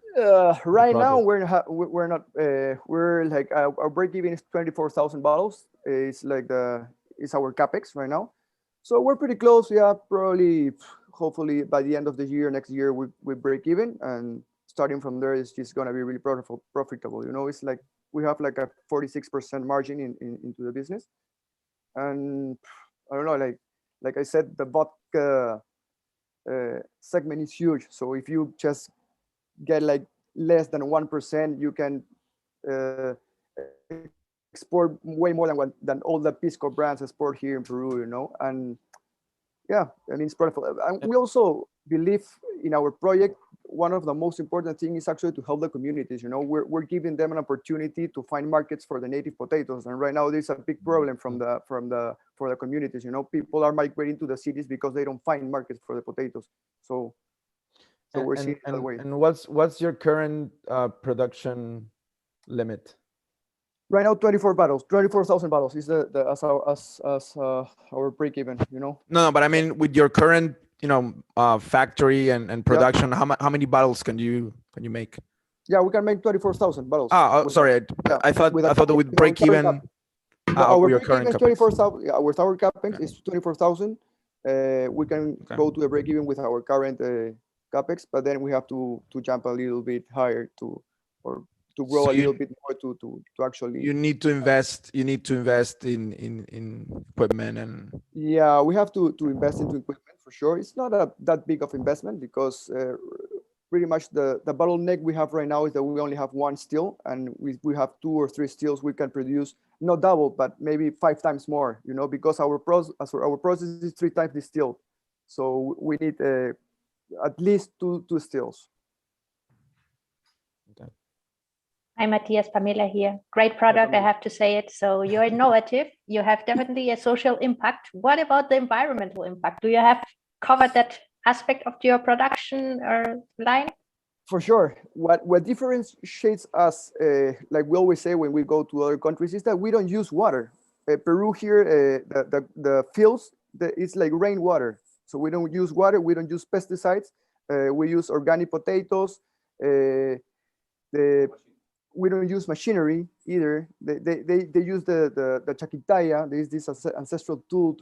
Right now we're not we're like our break even is 24,000 bottles. It's like it's our capex right now, so we're pretty close. Yeah, probably hopefully by the end of the year, next year we break even, and starting from there it's just gonna be really profitable. You know, it's like we have like a 46% margin into the business, and I don't know, like I said, the vodka segment is huge. So if you just get like less than 1%, you can export way more than all the pisco brands export here in Peru, you know. And yeah, I mean, it's profitable. And we also believe in our project, one of the most important things is actually to help the communities. You know, we're giving them an opportunity to find markets for the native potatoes, and right now there's a big problem for the communities. You know, people are migrating to the cities because they don't find markets for the potatoes. So we're seeing it that way.
And what's your current production limit?
Right now, 24,000 bottles is our break even. You know.
No, but I mean with your current, you know, factory and production, yeah. How many bottles can you make?
Yeah, we can make 24,000 bottles.
Sorry, I thought that would break even.
Our break even is 24,000. Yeah, with our capex is 24,000. We can go to the break even with our current capex, but then we have to jump a little bit higher to grow a little bit more to actually.
You need to invest in equipment and.
Yeah, we have to invest into equipment for sure. It's not that big of investment because pretty much the bottleneck we have right now is that we only have one still, and we have 2 or 3 stills we can produce, not double, but maybe 5 times more. You know, because our process is 3 times distilled, so we need at least two stills.
Hi, Matthias, Pamela here. Great product, I have to say it. So you're innovative. You have definitely a social impact. What about the environmental impact? Do you have covered that aspect of your production or line?
For sure. What differentiates us, like we always say when we go to other countries, is that we don't use water. Peru here, the fields, it's like rainwater. So we don't use water, we don't use pesticides. We use organic potatoes. We don't use machinery either. They use the chaquitaya. There's this ancestral tool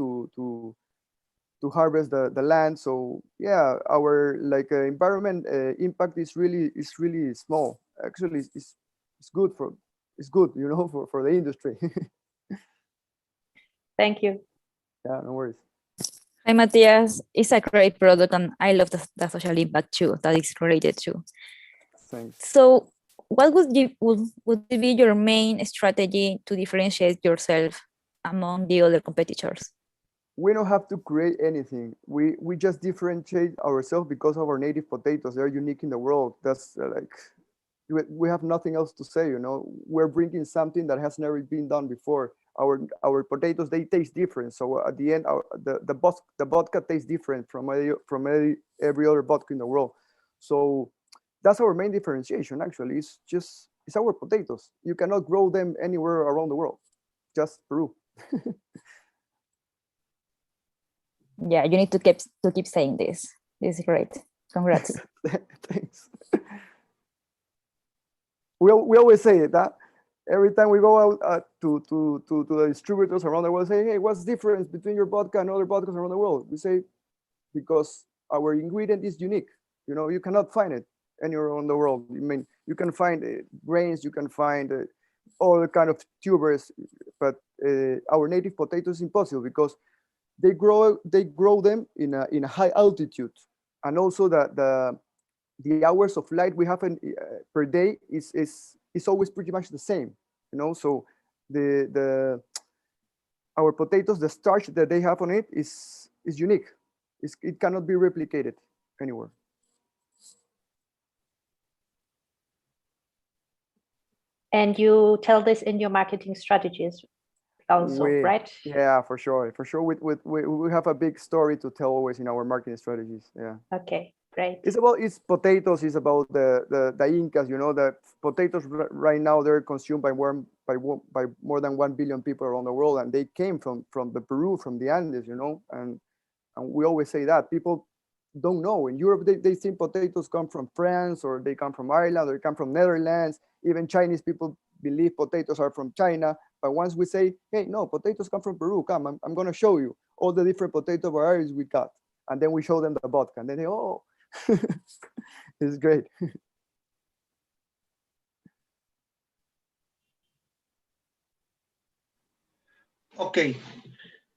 to harvest the land. So yeah, our environment impact is really small. Actually, it's good you know, for the industry.
Thank you.
Yeah, no worries.
Hi, Matthias. It's a great product, and I love the social impact too that is created too.
Thanks.
So, what would be your main strategy to differentiate yourself among the other competitors?
We don't have to create anything. We just differentiate ourselves because of our native potatoes. They're unique in the world. That's we have nothing else to say. You know, we're bringing something that has never been done before. Our potatoes, they taste different. So at the end, the vodka tastes different from every other vodka in the world. So that's our main differentiation. Actually, it's our potatoes. You cannot grow them anywhere around the world, just Peru.
Yeah, you need to keep saying this. This is great. Congrats.
Thanks. We always say that every time we go out to the distributors around the world, say, hey, what's the difference between your vodka and other vodkas around the world? We say, because our ingredient is unique. You know, you cannot find it anywhere around the world. I mean, you can find grains, you can find all kind of tubers, but our native potatoes is impossible because they grow them in a high altitude, and also the hours of light we have per day is always pretty much the same, you know. So our potatoes, the starch that they have on it is unique. It cannot be replicated anywhere.
And you tell this in your marketing strategies also, right?
Yeah, for sure. We have a big story to tell always in our marketing strategies. Yeah.
Okay, great.
It's potatoes. It's about the Incas. You know, the potatoes right now, they're consumed by more than 1 billion people around the world, and they came from the Peru, from the Andes. You know, and we always say that people don't know. In Europe, they think potatoes come from France, or they come from Ireland, or they come from Netherlands. Even Chinese people believe potatoes are from China. But once we say, hey, no, potatoes come from Peru, come, I'm going to show you all the different potato varieties we got. And then we show them the vodka. And then they, oh, it's great.
Okay.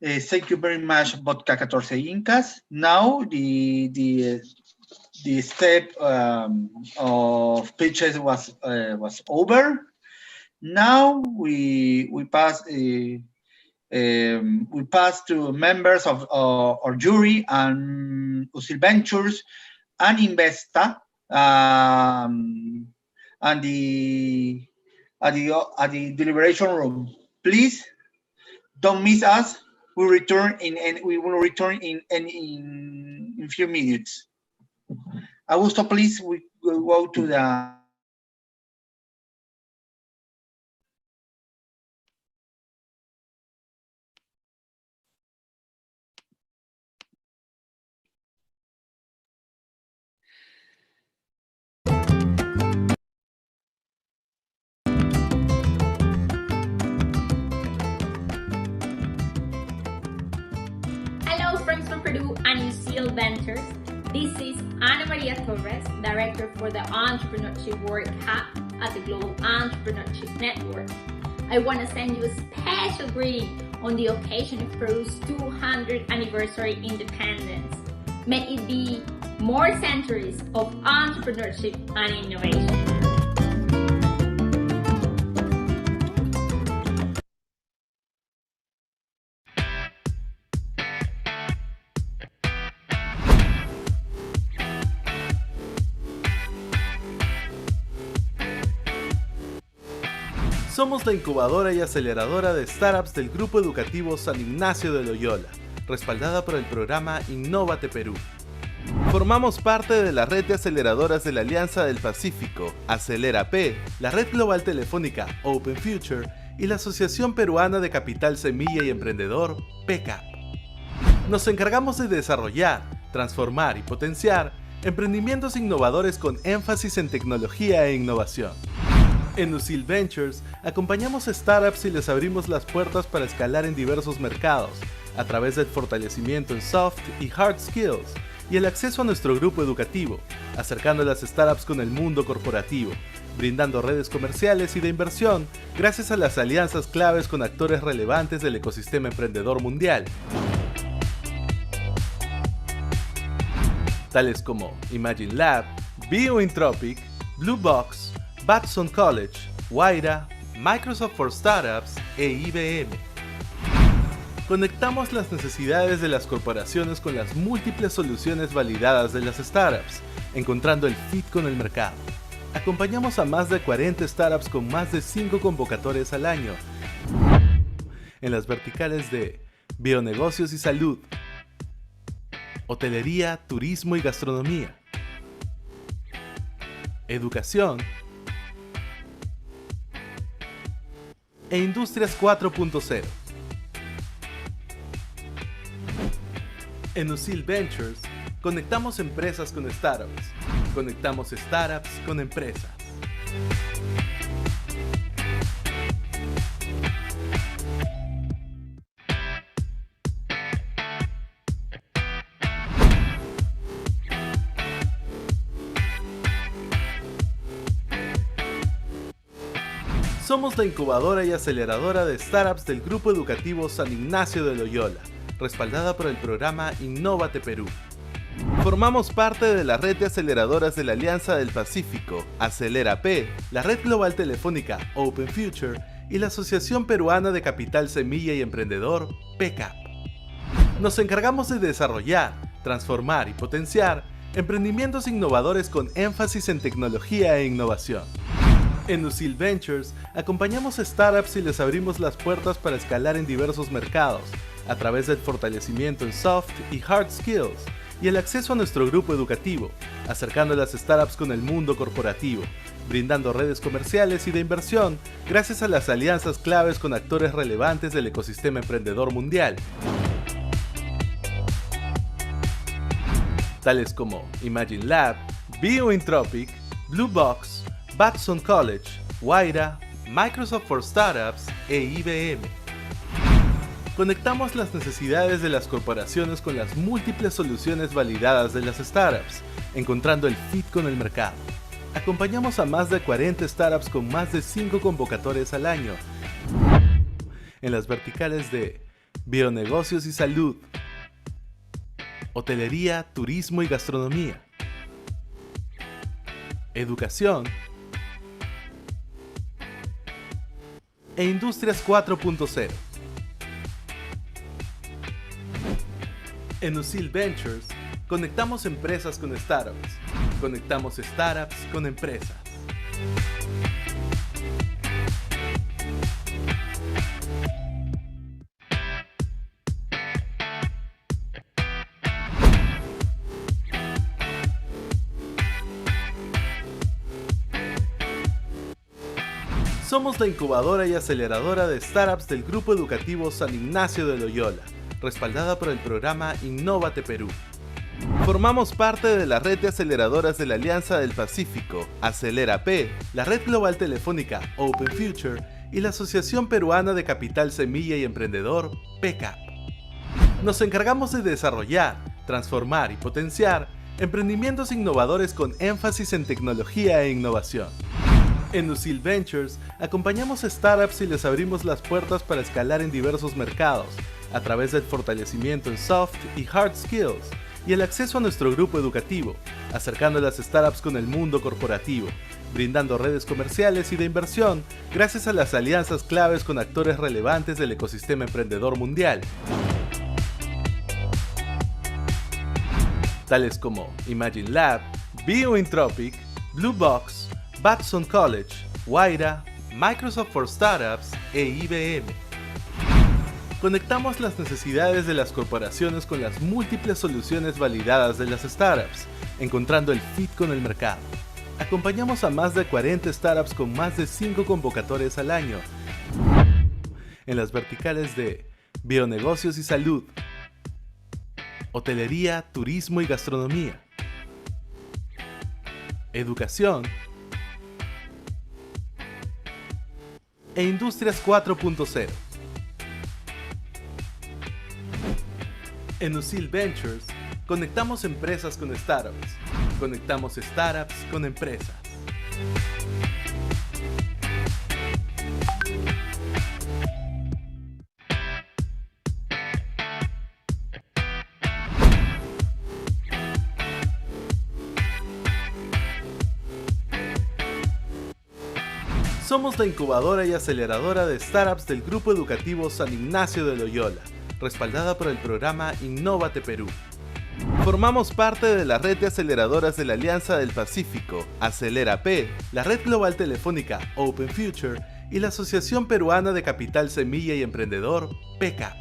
Thank you very much, Vodka 14 Incas. Now the step of pitches was over. Now we pass to members of our jury and Usil Ventures and Investa and the deliberation room. Please don't miss us. We will return in few minutes. Augusto, please, we will go to the.
Hello, friends from Peru and Usil Ventures. This is Ana Maria Torres, Director for the Entrepreneurship Work Hub at the Global Entrepreneurship Network. I want to send you a special greeting on the occasion of Peru's 200th anniversary independence. May it be more centuries of entrepreneurship and innovation.
Somos la incubadora y aceleradora de startups del Grupo Educativo San Ignacio de Loyola, respaldada por el programa Innovate Perú. Formamos parte de la red de aceleradoras de la Alianza del Pacífico, Acelera P, la red global telefónica Open Future y la Asociación Peruana de Capital Semilla y Emprendedor, PECAP. Nos encargamos de desarrollar, transformar y potenciar emprendimientos innovadores con énfasis en tecnología e innovación. En Usil Ventures acompañamos startups y les abrimos las puertas para escalar en diversos mercados a través del fortalecimiento en soft y hard skills y el acceso a nuestro grupo educativo, acercando a las startups con el mundo corporativo, brindando redes comerciales y de inversión gracias a las alianzas claves con actores relevantes del ecosistema emprendedor mundial, tales como Imagine Lab, Biointropic, Blue Box, Batson College, Waira, Microsoft for Startups e IBM. Conectamos las necesidades de las corporaciones con las múltiples soluciones validadas de las startups, encontrando el fit con el mercado. Acompañamos a más de 40 startups con más de 5 convocatorias al año en las verticales de bionegocios y salud, hotelería, turismo y gastronomía, educación e industrias 4.0. En Usil Ventures, conectamos empresas con startups. Conectamos startups con empresas. Somos la incubadora y aceleradora de startups del Grupo Educativo San Ignacio de Loyola, respaldada por el programa Innovate Perú. Formamos parte de la red de aceleradoras de la Alianza del Pacífico, Acelera P, la red global telefónica Open Future y la Asociación Peruana de Capital Semilla y Emprendedor, PCAP. Nos encargamos de desarrollar, transformar y potenciar emprendimientos innovadores con énfasis en tecnología e innovación. En Usil Ventures, acompañamos a startups y les abrimos las puertas para escalar en diversos mercados, a través del fortalecimiento en soft y hard skills, y el acceso a nuestro grupo educativo, acercando a las startups con el mundo corporativo, brindando redes comerciales y de inversión gracias a las alianzas claves con actores relevantes del ecosistema emprendedor mundial, tales como Imagine Lab, Biointropic, Blue Box, Batson College, Guaira, Microsoft for Startups e IBM. Conectamos las necesidades de las corporaciones con las múltiples soluciones validadas de las startups, encontrando el fit con el mercado. Acompañamos a más de 40 startups con más de 5 convocatorias al año en las verticales de bionegocios y salud, hotelería, turismo y gastronomía, educación e industrias 4.0. En Usil Ventures, conectamos empresas con startups. Conectamos startups con empresas. Somos la incubadora y aceleradora de startups del Grupo Educativo San Ignacio de Loyola, respaldada por el programa Innovate Perú. Formamos parte de la red de aceleradoras de la Alianza del Pacífico, Acelera P, la red global telefónica Open Future y la Asociación Peruana de Capital Semilla y Emprendedor, PCAP. Nos encargamos de desarrollar, transformar y potenciar emprendimientos innovadores con énfasis en tecnología e innovación. En Usil Ventures, acompañamos a startups y les abrimos las puertas para escalar en diversos mercados, a través del fortalecimiento en soft y hard skills, y el acceso a nuestro grupo educativo, acercando a las startups con el mundo corporativo, brindando redes comerciales y de inversión gracias a las alianzas claves con actores relevantes del ecosistema emprendedor mundial, tales como Imagine Lab, Biointropic, Blue Box, Batson College, Guaira, Microsoft for Startups e IBM. Conectamos las necesidades de las corporaciones con las múltiples soluciones validadas de las startups, encontrando el fit con el mercado. Acompañamos a más de 40 startups con más de 5 convocatorias al año en las verticales de bionegocios y salud, hotelería, turismo y gastronomía, educación e industrias 4.0. En Usil Ventures, conectamos empresas con startups. Conectamos startups con empresas. Somos la incubadora y aceleradora de startups del Grupo Educativo San Ignacio de Loyola, respaldada por el programa Innovate Perú. Formamos parte de la red de aceleradoras de la Alianza del Pacífico, Acelera-P, la red global telefónica Open Future y la Asociación Peruana de Capital Semilla y Emprendedor, PECAP.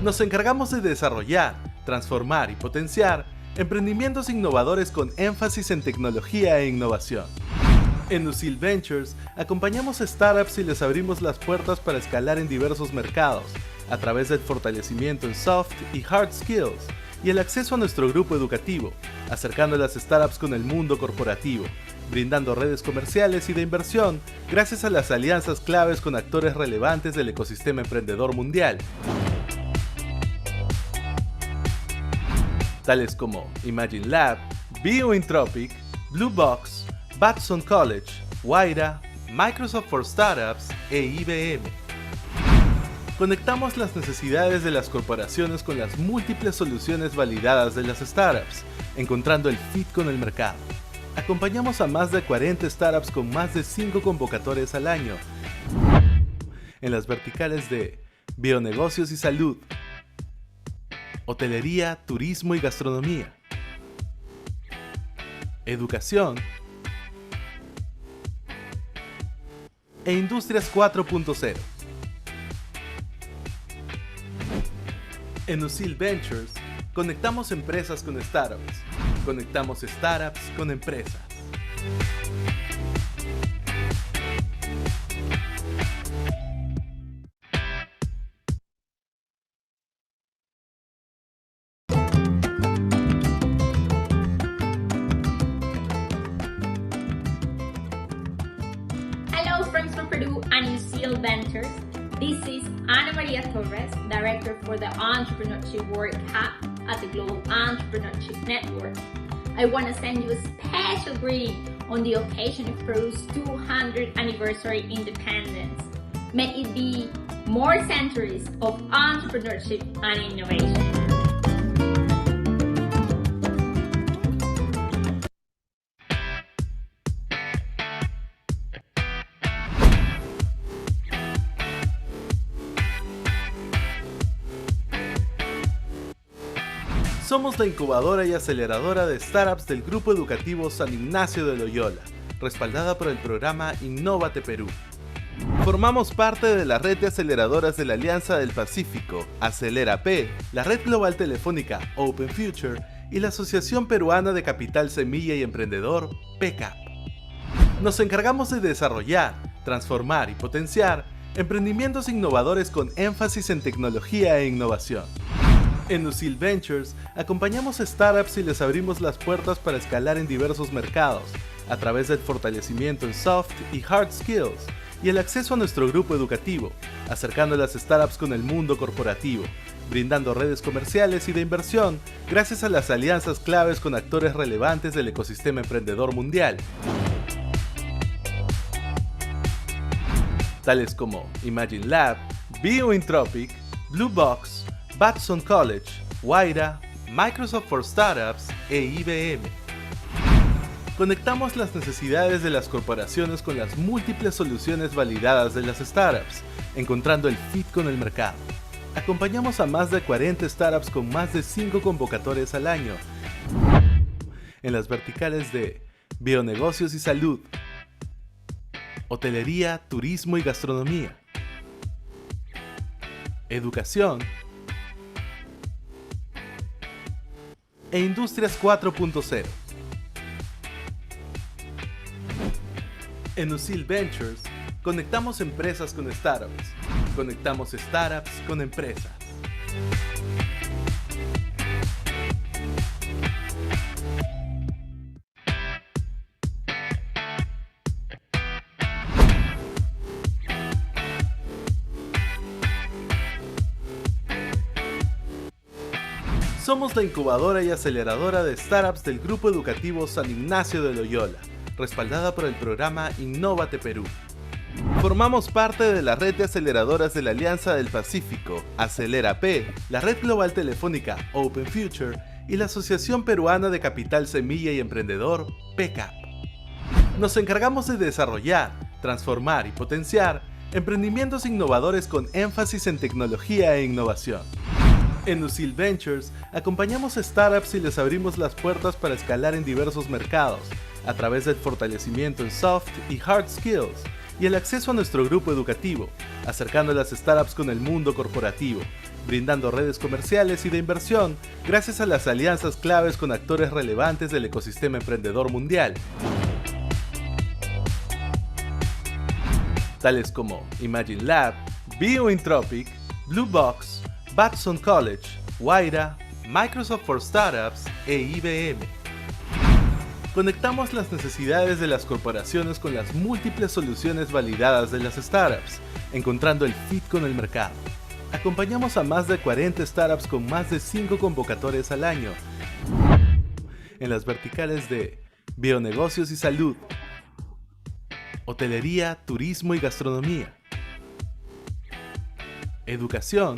Nos encargamos de desarrollar, transformar y potenciar emprendimientos innovadores con énfasis en tecnología e innovación. En Usil Ventures, acompañamos a startups y les abrimos las puertas para escalar en diversos mercados, a través del fortalecimiento en soft y hard skills, y el acceso a nuestro grupo educativo, acercando a las startups con el mundo corporativo, brindando redes comerciales y de inversión gracias a las alianzas claves con actores relevantes del ecosistema emprendedor mundial, tales como Imagine Lab, Biointropic, Blue Box, Batson College, Waira, Microsoft for Startups e IBM. Conectamos las necesidades de las corporaciones con las múltiples soluciones validadas de las startups, encontrando el fit con el mercado. Acompañamos a más de 40 startups con más de 5 convocatorias al año en las verticales de bionegocios y salud, hotelería, turismo y gastronomía, educación e industrias 4.0. En Usil Ventures, conectamos empresas con startups. Conectamos startups con empresas.
Hello, friends from Peru and Usil Ventures. This is Ana Maria Torres, Director for the Entrepreneurship Work Hub at the Global Entrepreneurship Network. I want to send you a special greeting on the occasion of Peru's 200th anniversary independence. May it be more centuries of entrepreneurship and innovation.
Somos la incubadora y aceleradora de startups del Grupo Educativo San Ignacio de Loyola, respaldada por el programa Innóvate Perú. Formamos parte de la red de aceleradoras de la Alianza del Pacífico, Acelera-P, la red global telefónica Open Future y la Asociación Peruana de Capital Semilla y Emprendedor, PECAP. Nos encargamos de desarrollar, transformar y potenciar emprendimientos innovadores con énfasis en tecnología e innovación. En Usil Ventures, acompañamos a startups y les abrimos las puertas para escalar en diversos mercados, a través del fortalecimiento en soft y hard skills, y el acceso a nuestro grupo educativo, acercando a las startups con el mundo corporativo, brindando redes comerciales y de inversión gracias a las alianzas claves con actores relevantes del ecosistema emprendedor mundial, tales como Imagine Lab, Biointropic, Blue Box, Batson College, Waira, Microsoft for Startups e IBM. Conectamos las necesidades de las corporaciones con las múltiples soluciones validadas de las startups, encontrando el fit con el mercado. Acompañamos a más de 40 startups con más de 5 convocatorias al año en las verticales de bionegocios y salud, hotelería, turismo y gastronomía, educación e industrias 4.0. En Usil Ventures, conectamos empresas con startups. Conectamos startups con empresas. Somos la incubadora y aceleradora de startups del Grupo Educativo San Ignacio de Loyola, respaldada por el programa Innóvate Perú. Formamos parte de la red de aceleradoras de la Alianza del Pacífico, Acelera-P, la red global telefónica Open Future y la Asociación Peruana de Capital Semilla y Emprendedor, PECAP. Nos encargamos de desarrollar, transformar y potenciar emprendimientos innovadores con énfasis en tecnología e innovación. En Usil Ventures, acompañamos a startups y les abrimos las puertas para escalar en diversos mercados, a través del fortalecimiento en soft y hard skills, y el acceso a nuestro grupo educativo, acercando a las startups con el mundo corporativo, brindando redes comerciales y de inversión, gracias a las alianzas claves con actores relevantes del ecosistema emprendedor mundial, tales como Imagine Lab, Biointropic, Blue Box, Batson College, Waira, Microsoft for Startups e IBM. Conectamos las necesidades de las corporaciones con las múltiples soluciones validadas de las startups, encontrando el fit con el mercado. Acompañamos a más de 40 startups con más de 5 convocatorias al año en las verticales de bionegocios y salud, hotelería, turismo y gastronomía, educación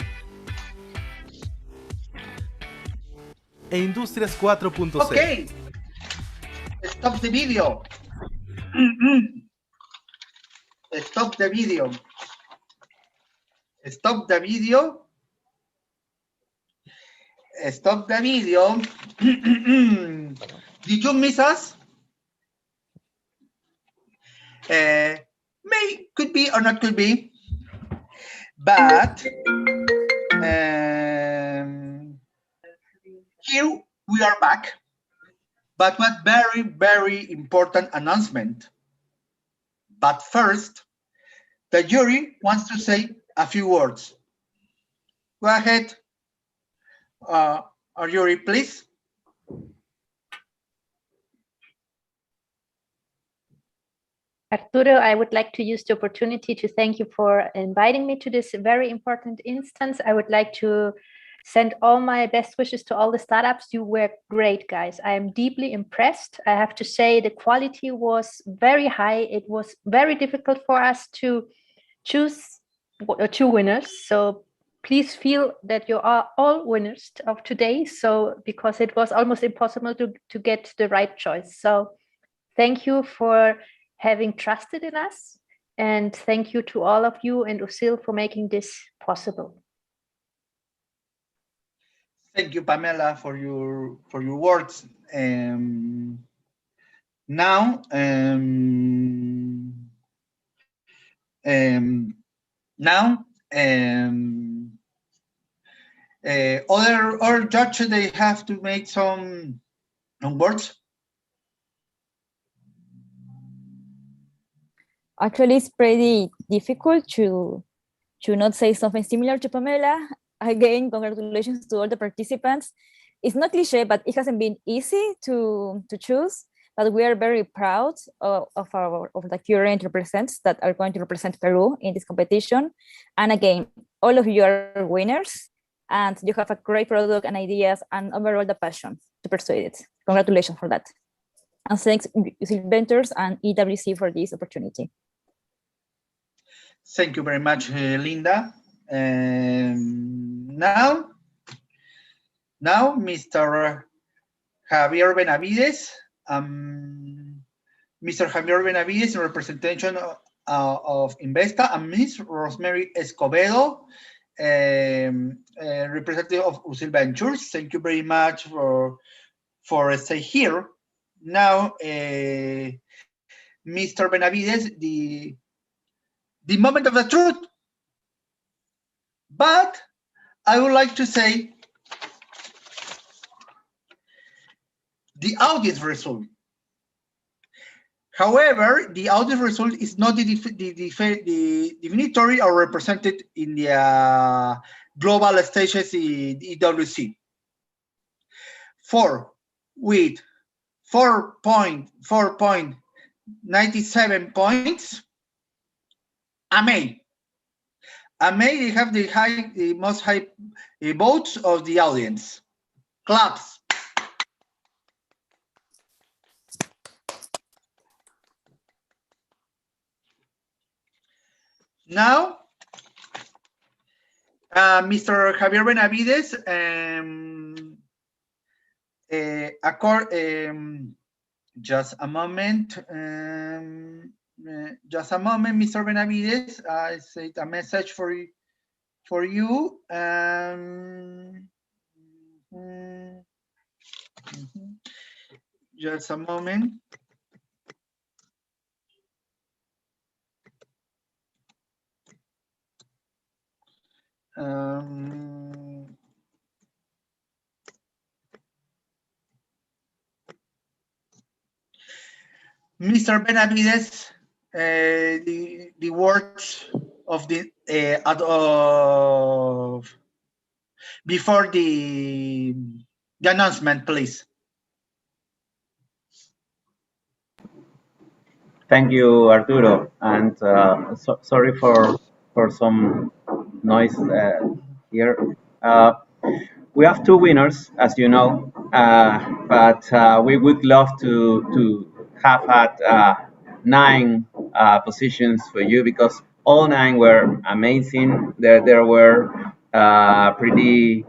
e industrias 4.0.
Okay, stop the video. Stop the video. Stop the video. Stop the video. Did you miss us? Could be or not could be, but here we are back. But what very, very important announcement. But first, the jury wants to say a few words. Go ahead, our jury, please.
Arturo, I would like to use the opportunity to thank you for inviting me to this very important instance. I would like to send all my best wishes to all the startups. You were great, guys. I am deeply impressed. I have to say the quality was very high. It was very difficult for us to choose two winners. So please feel that you are all winners of today. So because it was almost impossible to get the right choice. So thank you for having trusted in us. And thank you to all of you and Usil for making this possible.
Thank you, Pamela, for your words. Now, other judges, they have to make some words.
Actually, it's pretty difficult to not say something similar to Pamela. Again, congratulations to all the participants. It's not cliche, but it hasn't been easy to choose. But we are very proud of the current representatives that are going to represent Peru in this competition. And again, all of you are winners, and you have a great product and ideas, and overall the passion to persuade it. Congratulations for that. And thanks Usil Ventures and EWC for this opportunity.
Thank you very much, Linda. Now, Mr. Javier Benavides. Mr. Javier Benavides in representation of Investa, and Ms. Rosemary Escobedo, representative of Usil Ventures. Thank you very much for staying here. Now, Mr. Benavides, the moment of the truth. But I would like to say the audience result. However, the audience result is not the definitory or represented in the global stages in EWC. With 4.97 points, AME. They have the most high votes of the audience. Claps. Now, Mr. Javier Benavides, just a moment. Just a moment, Mr. Benavides. I sent a message for you. Just a moment. Mr. Benavides, the words of the before the announcement, please.
Thank you, Arturo, and sorry for some noise here. We have two winners, as you know, but we would love to have had 9 positions for you because all 9 were amazing. There were pretty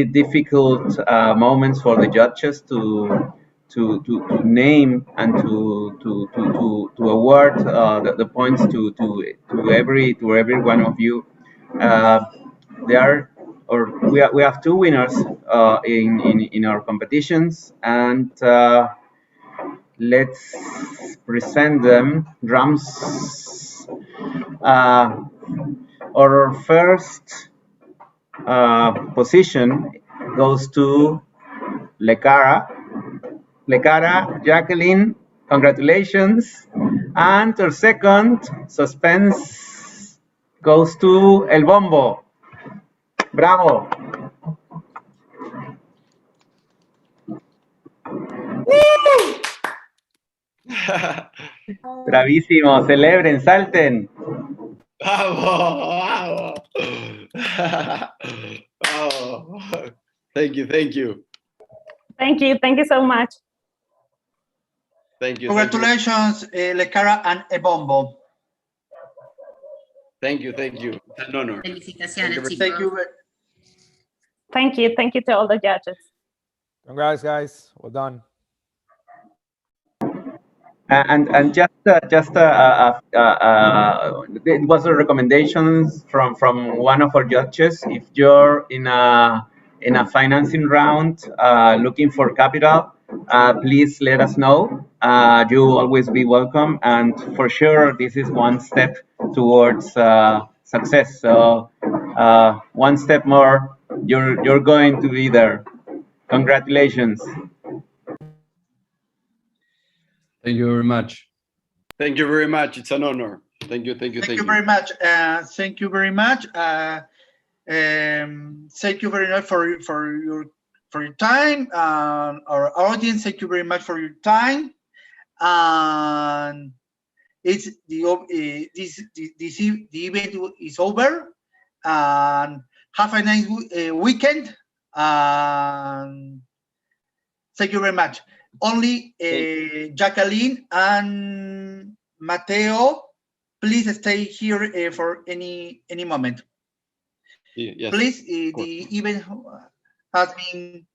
difficult moments for the judges to name and to award the points to every one of you. We have 2 winners in our competitions, and let's present them. Drums. Our first position goes to Lecara. Jacqueline, congratulations. And our second suspense goes to El Bombo. Bravo. Bravísimo, celebren, salten.
Bravo, bravo. Thank you.
Thank you so much.
Thank you.
Congratulations, Lecara and Ebombo.
Thank you. It's an honor.
Thank you.
Thank you to all the judges.
Congrats, guys. Well done.
And it was a recommendations from one of our judges. If you're in a financing round looking for capital, please let us know. You'll always be welcome, and for sure this is one step towards success. So one step more, you're going to be there. Congratulations.
Thank you very much. Thank you very much. It's an honor. Thank you.
Thank you very much. Thank you very much. Thank you very much for your time. Our audience, thank you very much for your time. And it's the event is over. And have a nice weekend. Thank you very much. Only Jacqueline and Mateo, please stay here for any moment.
Yes,
please, the event has been